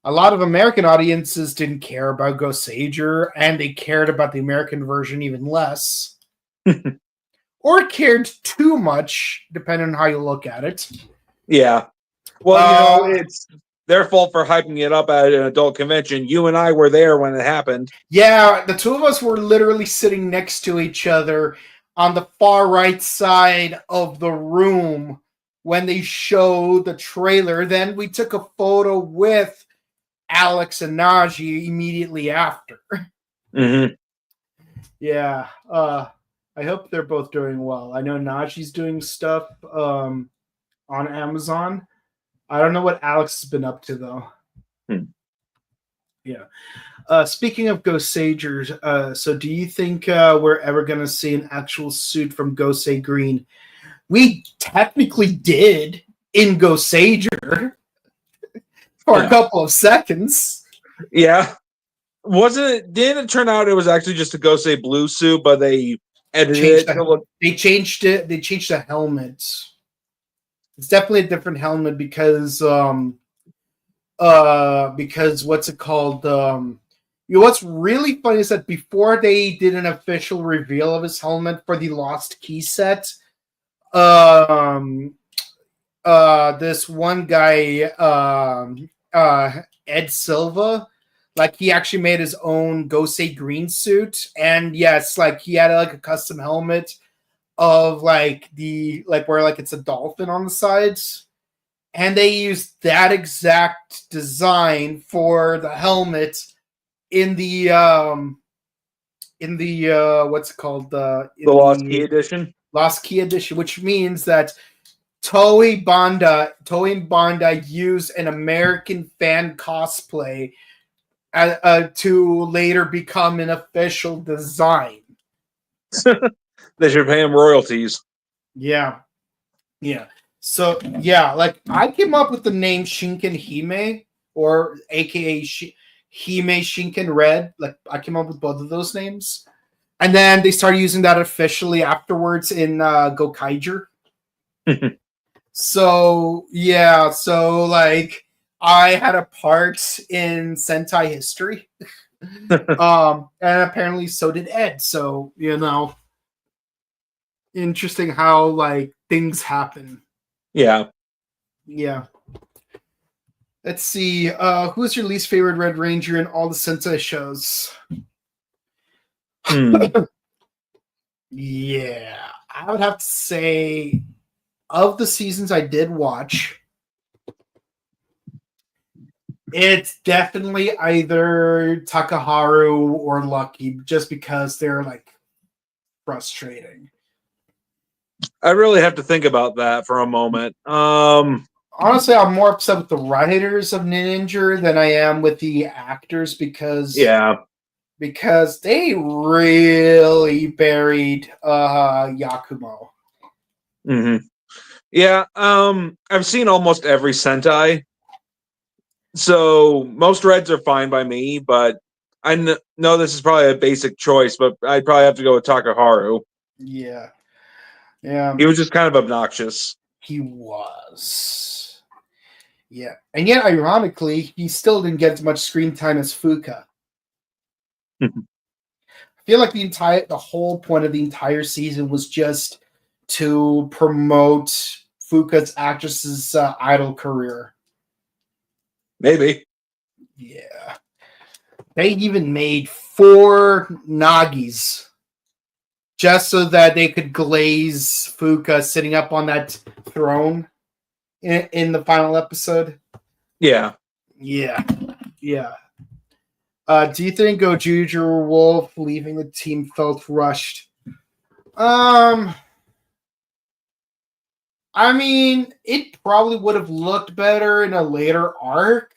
a lot of American audiences didn't care about Gosager, and they cared about the American version even less, or cared too much, depending on how you look at it. Yeah, well, it's their fault for hyping it up at an adult convention. You and I were there when it happened. Yeah, the two of us were literally sitting next to each other on the far right side of the room when they showed the trailer. Then we took a photo with Alex and Najee immediately after. Mm-hmm. Yeah, I hope they're both doing well. I know Najee's doing stuff on Amazon. I don't know what Alex has been up to, though. Yeah. Speaking of Gosagers, so do you think we're ever going to see an actual suit from Gosei Green? We technically did in Gosager for a couple of seconds. Yeah. Didn't it turn out it was actually just a Gosei blue suit, but they edited it? They changed it. They changed the helmet. It's definitely a different helmet because what's it called? What's really funny is that before they did an official reveal of his helmet for the Lost Key set, this one guy, Ed Silva, like he actually made his own Gosei Green suit, and yes, like he had like a custom helmet. of like where like it's a dolphin on the sides, and they used that exact design for the helmet in the what's it called, in The Lost Key edition. Lost Key edition, which means that Toei and Bandai used an American fan cosplay to later become an official design. They should pay him royalties. Yeah. So yeah, like I came up with the name Shinken Hime, or AKA Hime Shinken Red. Like I came up with both of those names, and then they started using that officially afterwards in Gokaiger. So yeah, so like I had a part in Sentai history, and apparently so did Ed. So interesting how like things happen. Yeah. Let's see. Who's your least favorite Red Ranger in all the Sentai shows? Yeah, I would have to say, of the seasons I did watch, it's definitely either Takaharu or Lucky, just because they're like frustrating. I really have to think about that for a moment. Honestly, I'm more upset with the writers of Ninja than I am with the actors because they really buried Yakumo. Mm-hmm. Yeah, I've seen almost every Sentai, so most Reds are fine by me, but I know this is probably a basic choice, but I'd probably have to go with Takaharu. Yeah. He was just kind of obnoxious. He was. Yeah. And yet, ironically, he still didn't get as much screen time as Fuka. I feel like the whole point of the entire season was just to promote Fuka's actress's idol career. Maybe. Yeah. They even made 4 Nagis just so that they could glaze Fuka sitting up on that throne in the final episode. Yeah. Do you think Gozyuger or Wolf leaving the team felt rushed? I mean, it probably would have looked better in a later arc,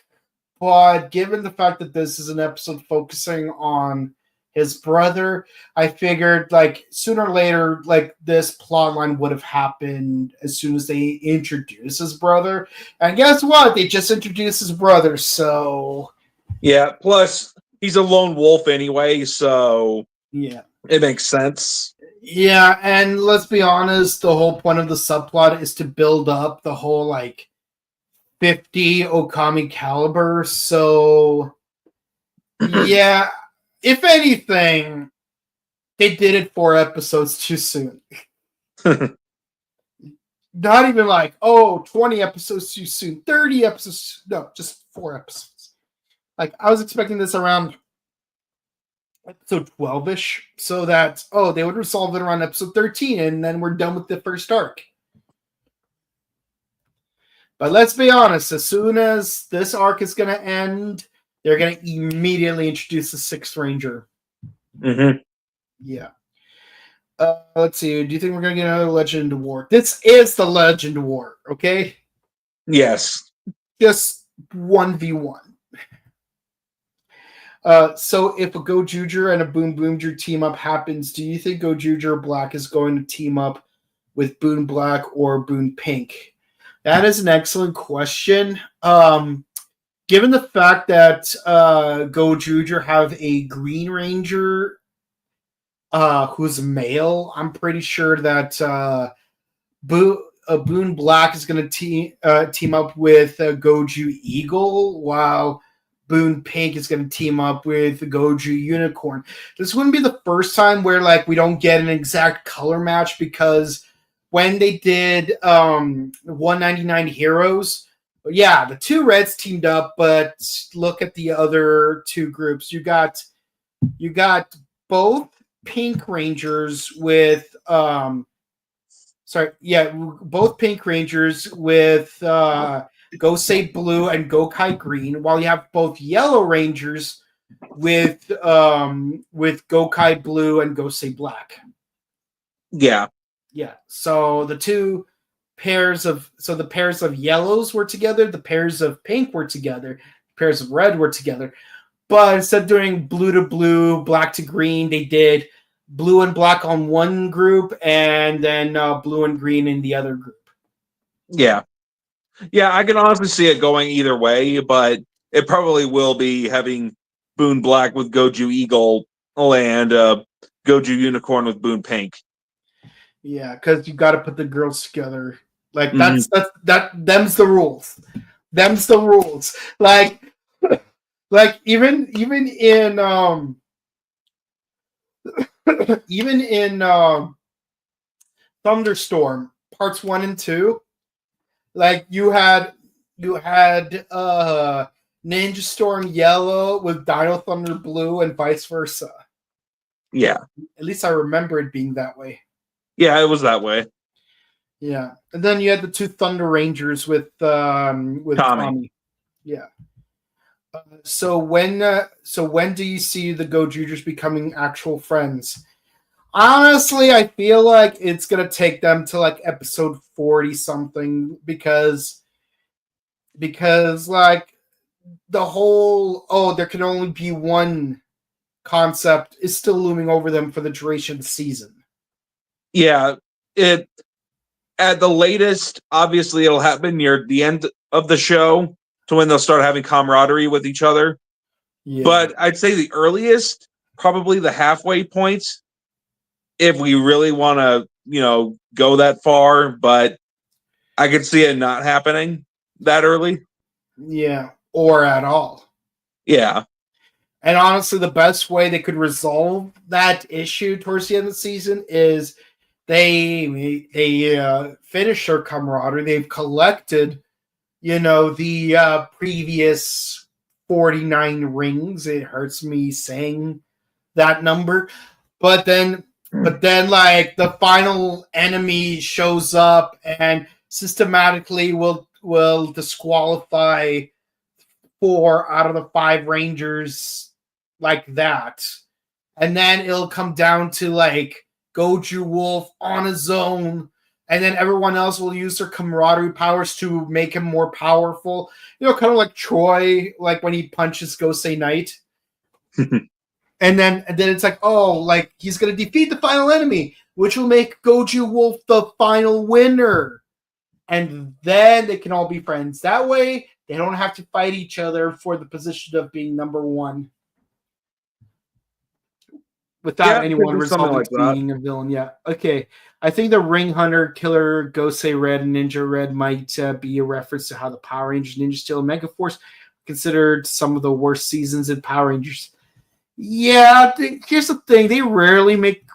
but given the fact that this is an episode focusing on his brother, I figured like sooner or later, like this plotline would have happened as soon as they introduce his brother. And guess what? They just introduced his brother, so yeah. Plus, he's a lone wolf anyway, so yeah, it makes sense. Yeah, and let's be honest, the whole point of the subplot is to build up the whole like 50 Okami caliber. So yeah, if anything, they did it 4 episodes too soon. Not even like, 20 episodes too soon, 30 episodes. No, just 4 episodes. Like, I was expecting this around episode 12-ish, so that, they would resolve it around episode 13, and then we're done with the first arc. But let's be honest, as soon as this arc is going to end, they're going to immediately introduce the 6th Ranger. Mm-hmm. Yeah. Let's see. Do you think we're going to get another Legend War? This is the Legend War, okay? Yes. Just 1v1. So if a Gozyuger and a Boom Boomger team up happens, do you think Gozyuger Black is going to team up with Boon Black or Boon Pink? That is an excellent question. Given the fact that Gozyuger have a Green Ranger who's male, I'm pretty sure that Boon Black is going to team up with Goju Eagle, while Boon Pink is going to team up with Goju Unicorn. This wouldn't be the first time where like we don't get an exact color match, because when they did 199 Heroes, yeah, the 2 Reds teamed up, but look at the other 2 groups. You got both Pink Rangers with Sorry, yeah, both Pink Rangers with Gosei Blue and Gokai Green, while you have both Yellow Rangers with Gokai Blue and Gosei Black. Yeah. Yeah. So the pairs of yellows were together, the pairs of pink were together, pairs of red were together. But instead of doing blue to blue, black to green, they did blue and black on one group and then blue and green in the other group. Yeah. Yeah, I can honestly see it going either way, but it probably will be having Boone Black with Goju Eagle and Goju Unicorn with Boone Pink. Yeah, because you got to put the girls together. Like Mhm. them's the rules. Them's the rules. Like even in even in Thunderstorm parts 1 and 2, like you had Ninja Storm Yellow with Dino Thunder Blue and vice versa. Yeah. At least I remember it being that way. Yeah, it was that way. Yeah, and then you had the two Thunder Rangers with Tommy. Yeah. So when do you see the Gozyugers becoming actual friends? Honestly, I feel like it's gonna take them to like episode 40 something because like the whole there can only be one concept is still looming over them for the duration of the season. Yeah, it at the latest, obviously it'll happen near the end of the show to when they'll start having camaraderie with each other. Yeah. But I'd say the earliest, probably the halfway point, if we really want to, go that far, but I could see it not happening that early. Yeah, or at all. Yeah. And honestly, the best way they could resolve that issue towards the end of the season is they finish their camaraderie. They've collected, the previous 49 rings. It hurts me saying that number, but then like the final enemy shows up and systematically will disqualify 4 out of the 5 Rangers like that. And then it'll come down to like Goju Wolf on his own, and then everyone else will use their camaraderie powers to make him more powerful. Kind of like Troy, like when he punches Gosei Knight. and then it's like, like he's gonna defeat the final enemy, which will make Goju Wolf the final winner. And then they can all be friends. That way, they don't have to fight each other for the position of being number 1. Without anyone resolving like being a villain. Yeah. Okay. I think the Ring Hunter, Killer, Gosei Red, and Ninja Red might be a reference to how the Power Rangers, Ninja Steel, and Mega Force considered some of the worst seasons in Power Rangers. Yeah. Here's the thing. They rarely make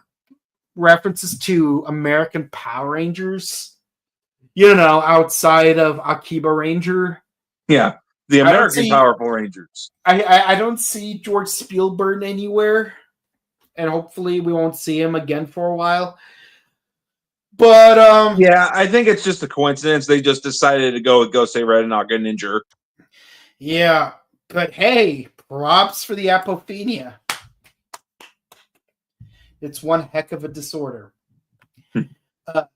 references to American Power Rangers. Outside of Akiba Ranger. Yeah, the American Powerful Rangers. I don't see George Spielberg anywhere, and hopefully we won't see him again for a while. But yeah, I think it's just a coincidence. They just decided to go with Gosei Red and not get Ninja. Yeah, but hey, props for the apophenia. It's one heck of a disorder.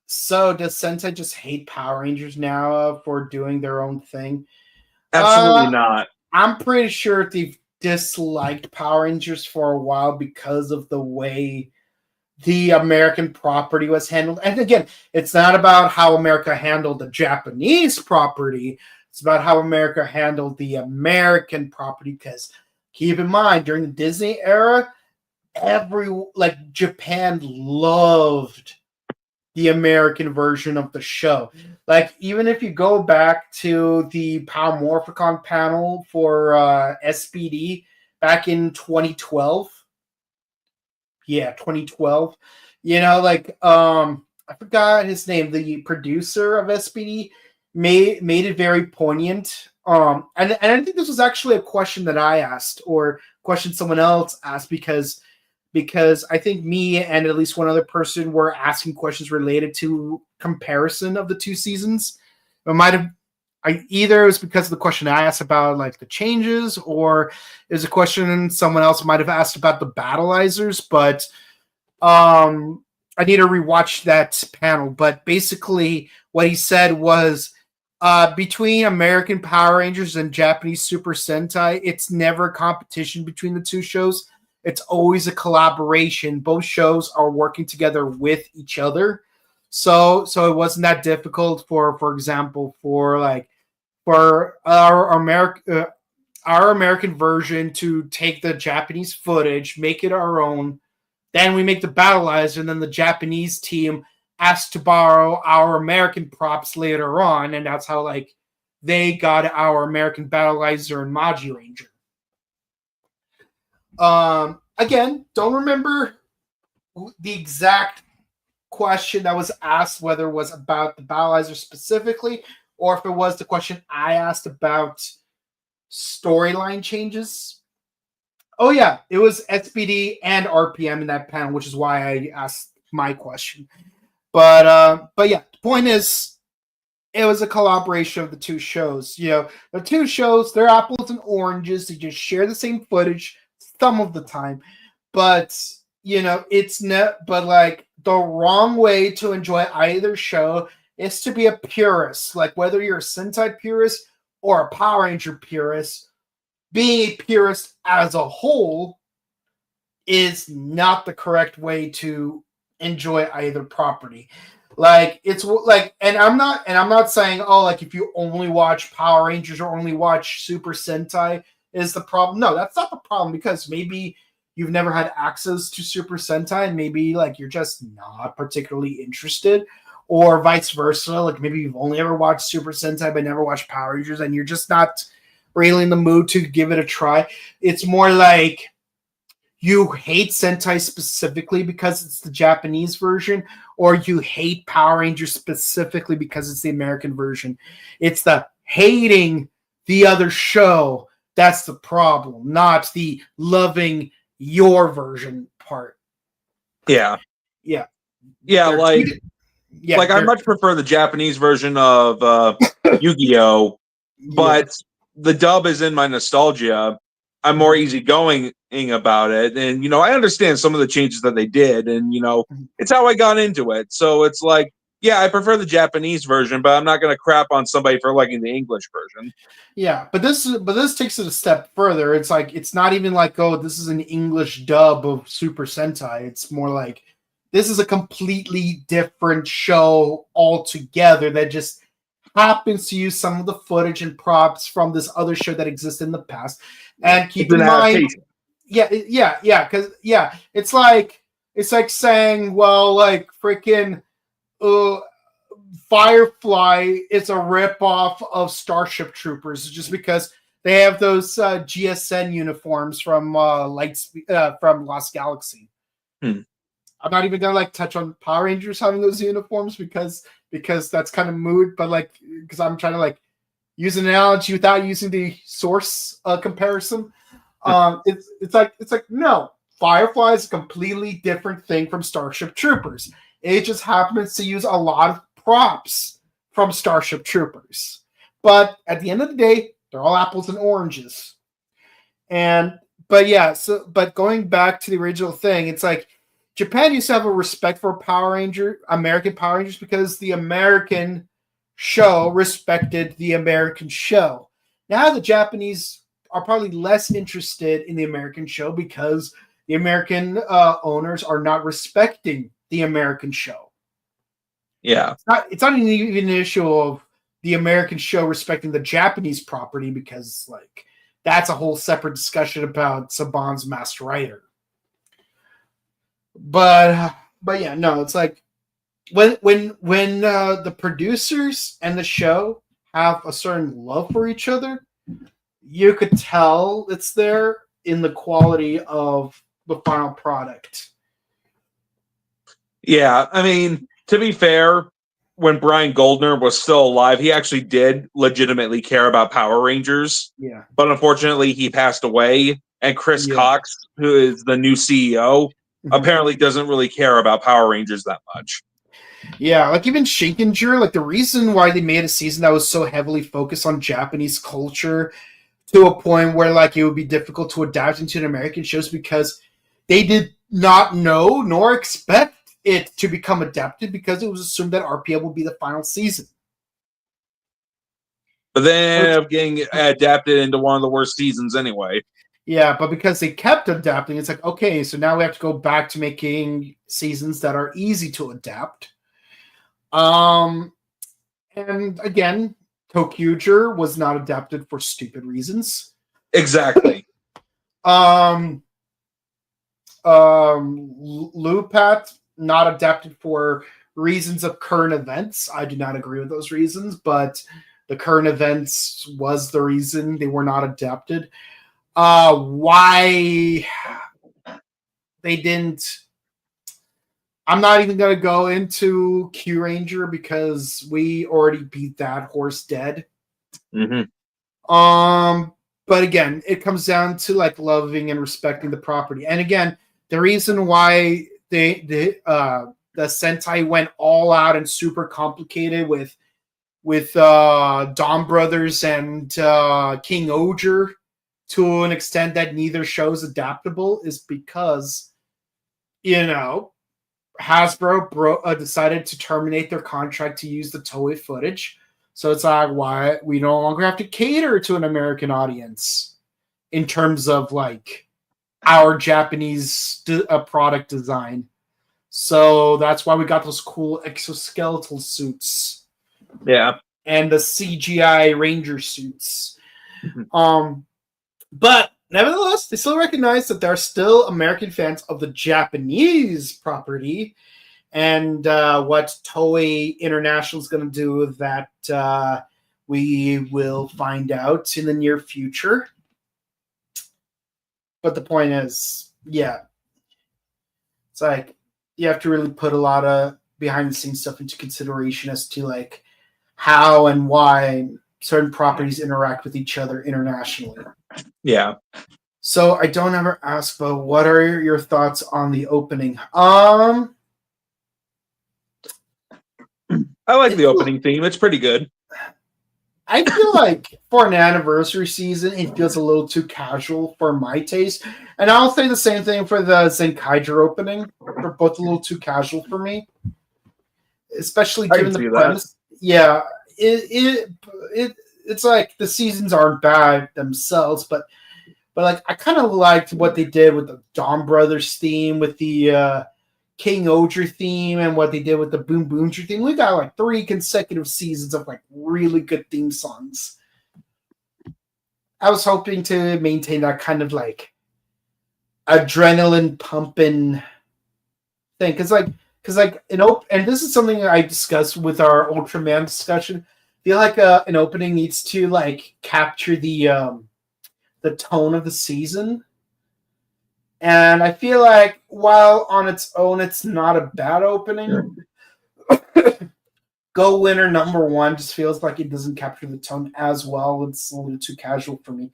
So does Sentai just hate Power Rangers now for doing their own thing? Absolutely not. I'm pretty sure they've disliked Power Rangers for a while because of the way the American property was handled. And again, it's not about how America handled the Japanese property. It's about how America handled the American property. Because keep in mind, during the Disney era, Japan loved the American version of the show. Like, even if you go back to the Power Morphicon panel for SPD back in 2012. Yeah, 2012. I forgot his name. The producer of SPD made it very poignant. And I think this was actually a question that I asked, or question someone else asked, because I think me and at least one other person were asking questions related to comparison of the two seasons. It might have, either it was because of the question I asked about like the changes, or it was a question someone else might have asked about the battleizers. But I need to rewatch that panel. But basically, what he said was, between American Power Rangers and Japanese Super Sentai, it's never a competition between the two shows. It's always a collaboration. Both shows are working together with each other. So it wasn't that difficult for example, for our American version to take the Japanese footage, make it our own. Then we make the battleizer, and then the Japanese team asked to borrow our American props later on, and that's how like they got our American battleizer and Magi Ranger. Again, don't remember the exact question that was asked, whether it was about the battleizer specifically, or if it was the question I asked about storyline changes. Oh yeah, it was SPD and RPM in that panel, which is why I asked my question. But yeah, the point is, it was a collaboration of the two shows. You know, the two shows, they're apples and oranges. They just share the same footage some of the time. But, you know, it's not, but like the wrong way to enjoy either show is to be a purist. Like whether you're a Sentai purist or a Power Ranger purist, being a purist as a whole is not the correct way to enjoy either property. Like it's like, and I'm not saying, oh, like if you only watch Power Rangers or only watch Super Sentai is the problem. No, that's not the problem, because maybe you've never had access to Super Sentai and maybe like you're just not particularly interested, or vice versa. Like maybe you've only ever watched Super Sentai but never watched Power Rangers and you're just not really in the mood to give it a try. It's more like you hate Sentai specifically because it's the Japanese version, or you hate Power Rangers specifically because it's the American version. It's the hating the other show that's the problem, not the loving your version part. Yeah. Yeah. Like I much prefer the Japanese version of Yu-Gi-Oh, but the dub is in my nostalgia. I'm more easygoing about it, and you know, I understand some of the changes that they did, and you know, it's how I got into it. So it's like, yeah, I prefer the Japanese version, but I'm not going to crap on somebody for liking the English version. Yeah, but this takes it a step further. It's like, it's not even like, oh, this is an English dub of Super Sentai. It's more like this is a completely different show altogether that just happens to use some of the footage and props from this other show that exists in the past. And keep in mind, because it's like saying, well, like freaking Firefly is a ripoff of Starship Troopers just because they have those GSN uniforms from from Lost Galaxy. I'm not even gonna like touch on Power Rangers having those uniforms because that's kind of mood, but like because I'm trying to like use an analogy without using the source comparison. It's like no, Firefly is a completely different thing from Starship Troopers. It just happens to use a lot of props from Starship Troopers, but at the end of the day, they're all apples and oranges. But going back to the original thing, it's like Japan used to have a respect for American Power Rangers because the American show respected the American show. Now the Japanese are probably less interested in the American show because the American owners are not respecting the American show. Yeah. It's not even an issue of the American show respecting the Japanese property, because like that's a whole separate discussion about Saban's Master Rider. But yeah, no, it's like when the producers and the show have a certain love for each other, you could tell it's there in the quality of the final product. Yeah, I mean, to be fair, when Brian Goldner was still alive, he actually did legitimately care about Power Rangers. Yeah. But unfortunately, he passed away. And Chris Cox, who is the new CEO, apparently doesn't really care about Power Rangers that much. Yeah, like even Shinkenger, like the reason why they made a season that was so heavily focused on Japanese culture to a point where like it would be difficult to adapt into an American show is because they did not know nor expect it to become adapted because it was assumed that RPM would be the final season. But then it ended up getting adapted into one of the worst seasons anyway. Yeah, but because they kept adapting, it's like, okay, so now we have to go back to making seasons that are easy to adapt. And again, Gozyuger was not adapted for stupid reasons. Exactly. Lupat not adapted for reasons of current events. I do not agree with those reasons, but the current events was the reason they were not adapted. Why they didn't. I'm not even going to go into Q Ranger because we already beat that horse dead. Mm-hmm. But again, it comes down to like loving and respecting the property. And again, the reason why the Sentai went all out and super complicated with Dawn Brothers and King Oger to an extent that neither show is adaptable is because, you know, Hasbro decided to terminate their contract to use the Toei footage. So it's like, why we no longer have to cater to an American audience in terms of like our Japanese product design. So that's why we got those cool exoskeletal suits. Yeah. And the CGI Ranger suits. But nevertheless, they still recognize that there are still American fans of the Japanese property. And what Toei International is going to do with that, we will find out in the near future. But the point is, yeah, it's like you have to really put a lot of behind the scenes stuff into consideration as to like how and why certain properties interact with each other internationally. Yeah. So I don't ever ask, but what are your thoughts on the opening? I like the opening theme. It's pretty good. I feel like for an anniversary season, it feels a little too casual for my taste. And I'll say the same thing for the Zenkaiger opening. They're both a little too casual for me. Especially given the premise. Yeah. It's like the seasons aren't bad themselves, but like I kind of liked what they did with the Dawn Brothers theme, with the King Oger theme, and what they did with the Boom Boonger theme. We got like 3 consecutive seasons of like really good theme songs. I was hoping to maintain that kind of like adrenaline pumping thing, because and this is something I discussed with our Ultraman discussion. I feel like an opening needs to like capture the tone of the season. And I feel like while on its own it's not a bad opening, Go Winner #1 just feels like it doesn't capture the tone as well. It's a little too casual for me.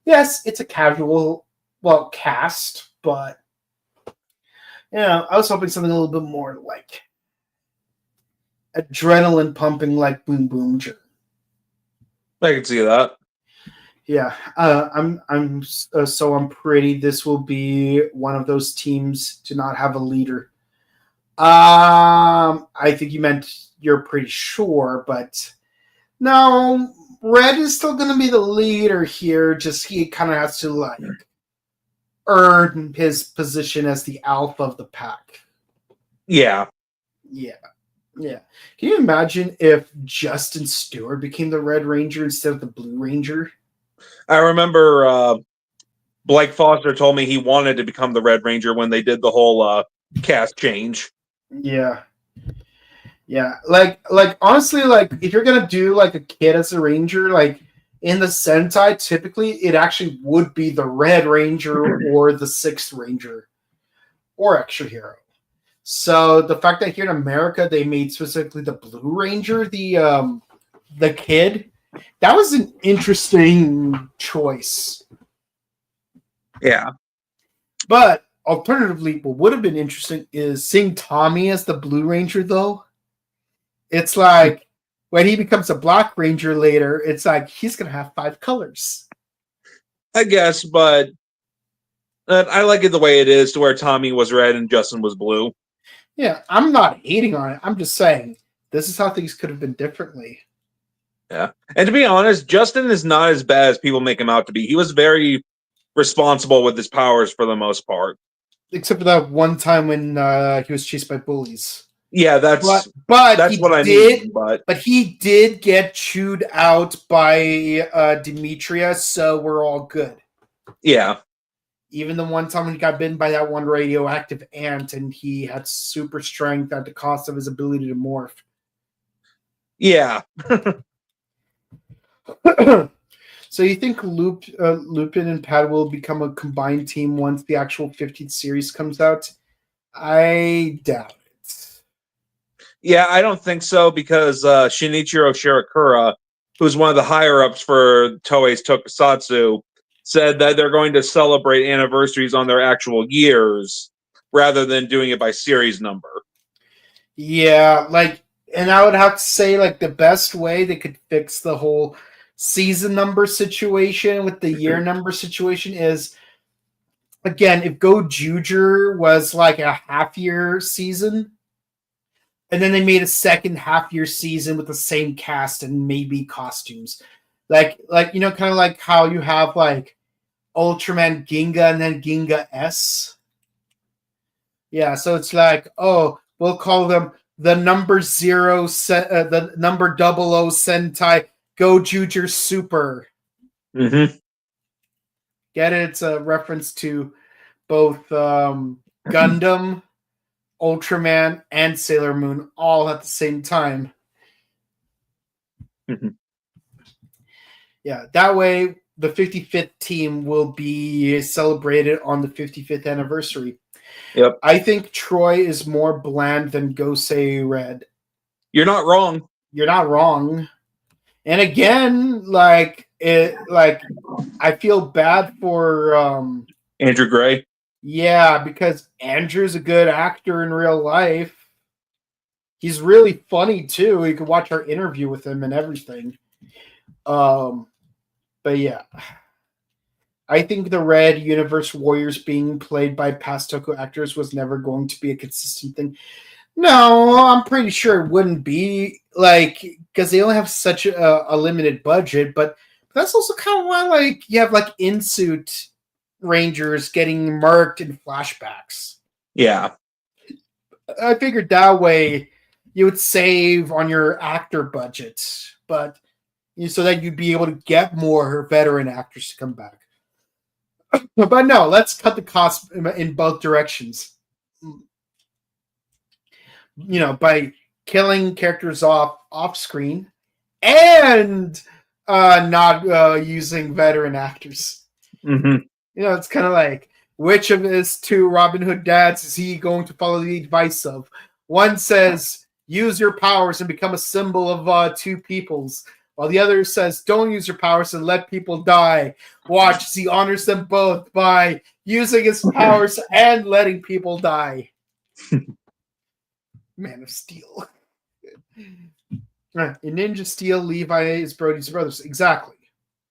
Yes, it's a casual, cast, but I was hoping something a little bit more like adrenaline pumping, like Boom Boonger. I can see that. Yeah, I'm pretty. This will be one of those teams to not have a leader. I think you meant you're pretty sure, but no, Red is still going to be the leader here. Just he kind of has to like earn his position as the alpha of the pack. Yeah. Can you imagine if Justin Stewart became the Red Ranger instead of the Blue Ranger? I remember Blake Foster told me he wanted to become the Red Ranger when they did the whole cast change. Yeah. Like honestly, like if you're gonna do like a kid as a ranger, like in the Sentai, typically it actually would be the Red Ranger or the 6th Ranger or Extra Hero. So the fact that here in America they made specifically the Blue Ranger the kid, that was an interesting choice. Yeah. But alternatively, what would have been interesting is seeing Tommy as the Blue Ranger, though. It's like when he becomes a Black Ranger later, it's like he's gonna have 5 colors. I guess, but I like it the way it is, to where Tommy was red and Justin was blue. Yeah, I'm not hating on it. I'm just saying this is how things could have been differently. Yeah. And to be honest, Justin is not as bad as people make him out to be. He was very responsible with his powers for the most part. Except for that one time when he was chased by bullies. Yeah, that's but what I mean. But he did get chewed out by Demetria, so we're all good. Yeah. Even the one time when he got bitten by that one radioactive ant and he had super strength at the cost of his ability to morph. Yeah. So you think Lupin and Pad will become a combined team once the actual 15th series comes out? I doubt it. Yeah, I don't think so, because Shinichiro Shirakura, who's one of the higher-ups for Toei's Tokusatsu, said that they're going to celebrate anniversaries on their actual years rather than doing it by series number. Yeah, and I would have to say, the best way they could fix the whole season number situation with the year number situation is, again, if Gozyuger was a half-year season, and then they made a second half-year season with the same cast and maybe costumes. Kind of like how you have, Ultraman Ginga and then Ginga S. Yeah, so it's we'll call them the number 00 Sentai Gozyuger Super. Mm-hmm. Get it? It's a reference to both Gundam, Ultraman, and Sailor Moon all at the same time. Mm-hmm. Yeah, that way the 55th team will be celebrated on the 55th anniversary. Yep. I think Troy is more bland than Gosei Red. You're not wrong. You're not wrong. And again, I feel bad for Andrew Gray. Yeah, because Andrew's a good actor in real life. He's really funny too. You can watch our interview with him and everything. But yeah, I think the Red Universe Warriors being played by past Toku actors was never going to be a consistent thing. No, I'm pretty sure it wouldn't be, because they only have such a limited budget, but that's also kind of why, you have, in-suit Rangers getting murked in flashbacks. Yeah. I figured that way you would save on your actor budget, but so that you'd be able to get more veteran actors to come back. But no, let's cut the cost in both directions. By killing characters off screen and not using veteran actors. Mm-hmm. It's kind of which of his two Robin Hood dads is he going to follow the advice of? One says, use your powers and become a symbol of two peoples, while the other says, don't use your powers and let people die. Watch as he honors them both by using his powers and letting people die. Man of Steel. In Ninja Steel, Levi is Brody's brothers. Exactly.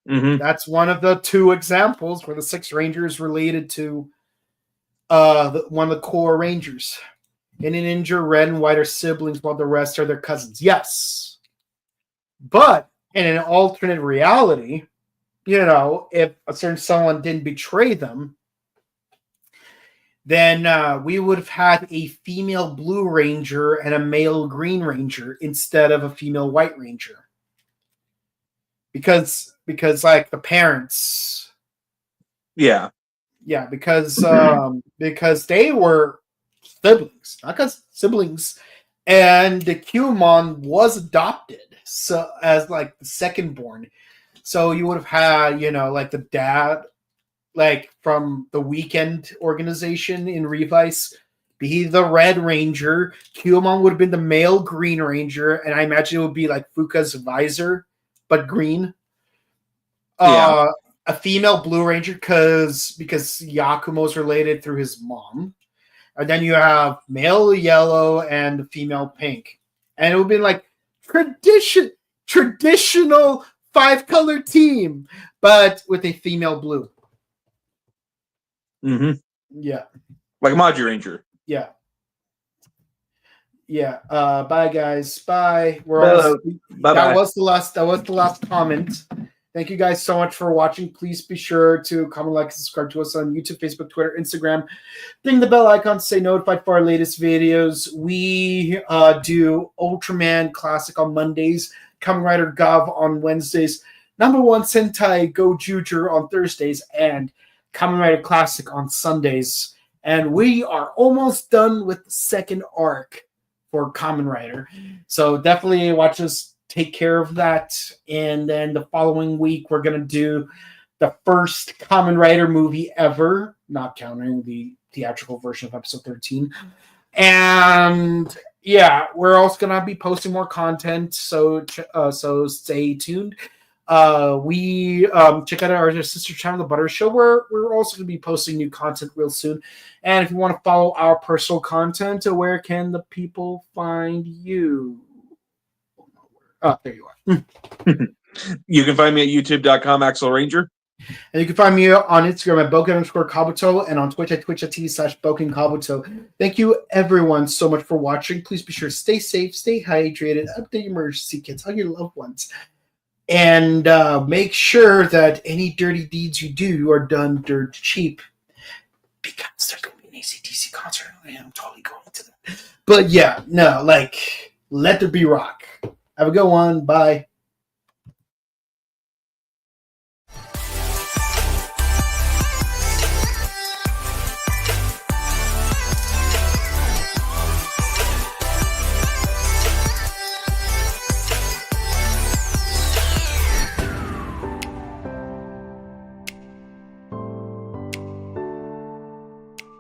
Mm-hmm. That's one of the two examples where the Six Rangers related to one of the core Rangers. In Ninja, Red and White are siblings while the rest are their cousins. Yes. But in an alternate reality, if a certain someone didn't betray them, then we would have had a female Blue Ranger and a male Green Ranger instead of a female White Ranger. Because the parents. Yeah. Yeah, because they were siblings, not because siblings, and the Qmon was adopted as the second born. So you would have had, the dad, from the Weekend organization in Revice, be the Red Ranger. Qmon would have been the male Green Ranger, and I imagine it would be Fuka's visor, but green. Yeah. A female Blue Ranger because Yakumo's related through his mom. And then you have male Yellow and female Pink. And it would be traditional 5-color team, but with a female blue. Mm-hmm. Yeah. Like Maji Ranger. Yeah. Yeah. Bye guys. Bye. Bye-bye. That was the last comment. Thank you guys so much for watching. Please be sure to comment, like, and subscribe to us on YouTube, Facebook, Twitter, Instagram. Ding the bell icon to stay notified for our latest videos. We do Ultraman Classic on Mondays, Kamen Rider Gov on Wednesdays, No.1 Sentai Gozyuger on Thursdays, and Kamen Rider Classic on Sundays. And we are almost done with the second arc for Kamen Rider. So definitely watch us take care of that. And then the following week, we're going to do the first Kamen Rider movie ever, not counting the theatrical version of episode 13. And yeah, we're also going to be posting more content. So stay tuned. We check out our sister channel, The Butter Show, where we're also going to be posting new content real soon. And if you want to follow our personal content, where can the people find you? Oh, there you are. You can find me at youtube.com, Axel Ranger. And you can find me on Instagram at Boken_Kabuto and on Twitch at twitch.tv/BokenKabuto. Thank you, everyone, so much for watching. Please be sure to stay safe, stay hydrated, update your emergency kits, hug your loved ones, and make sure that any dirty deeds you do are done dirt cheap, because there's going to be an AC/DC concert and I'm totally going to that. But yeah, no, like, let there be rock. Have a good one. Bye.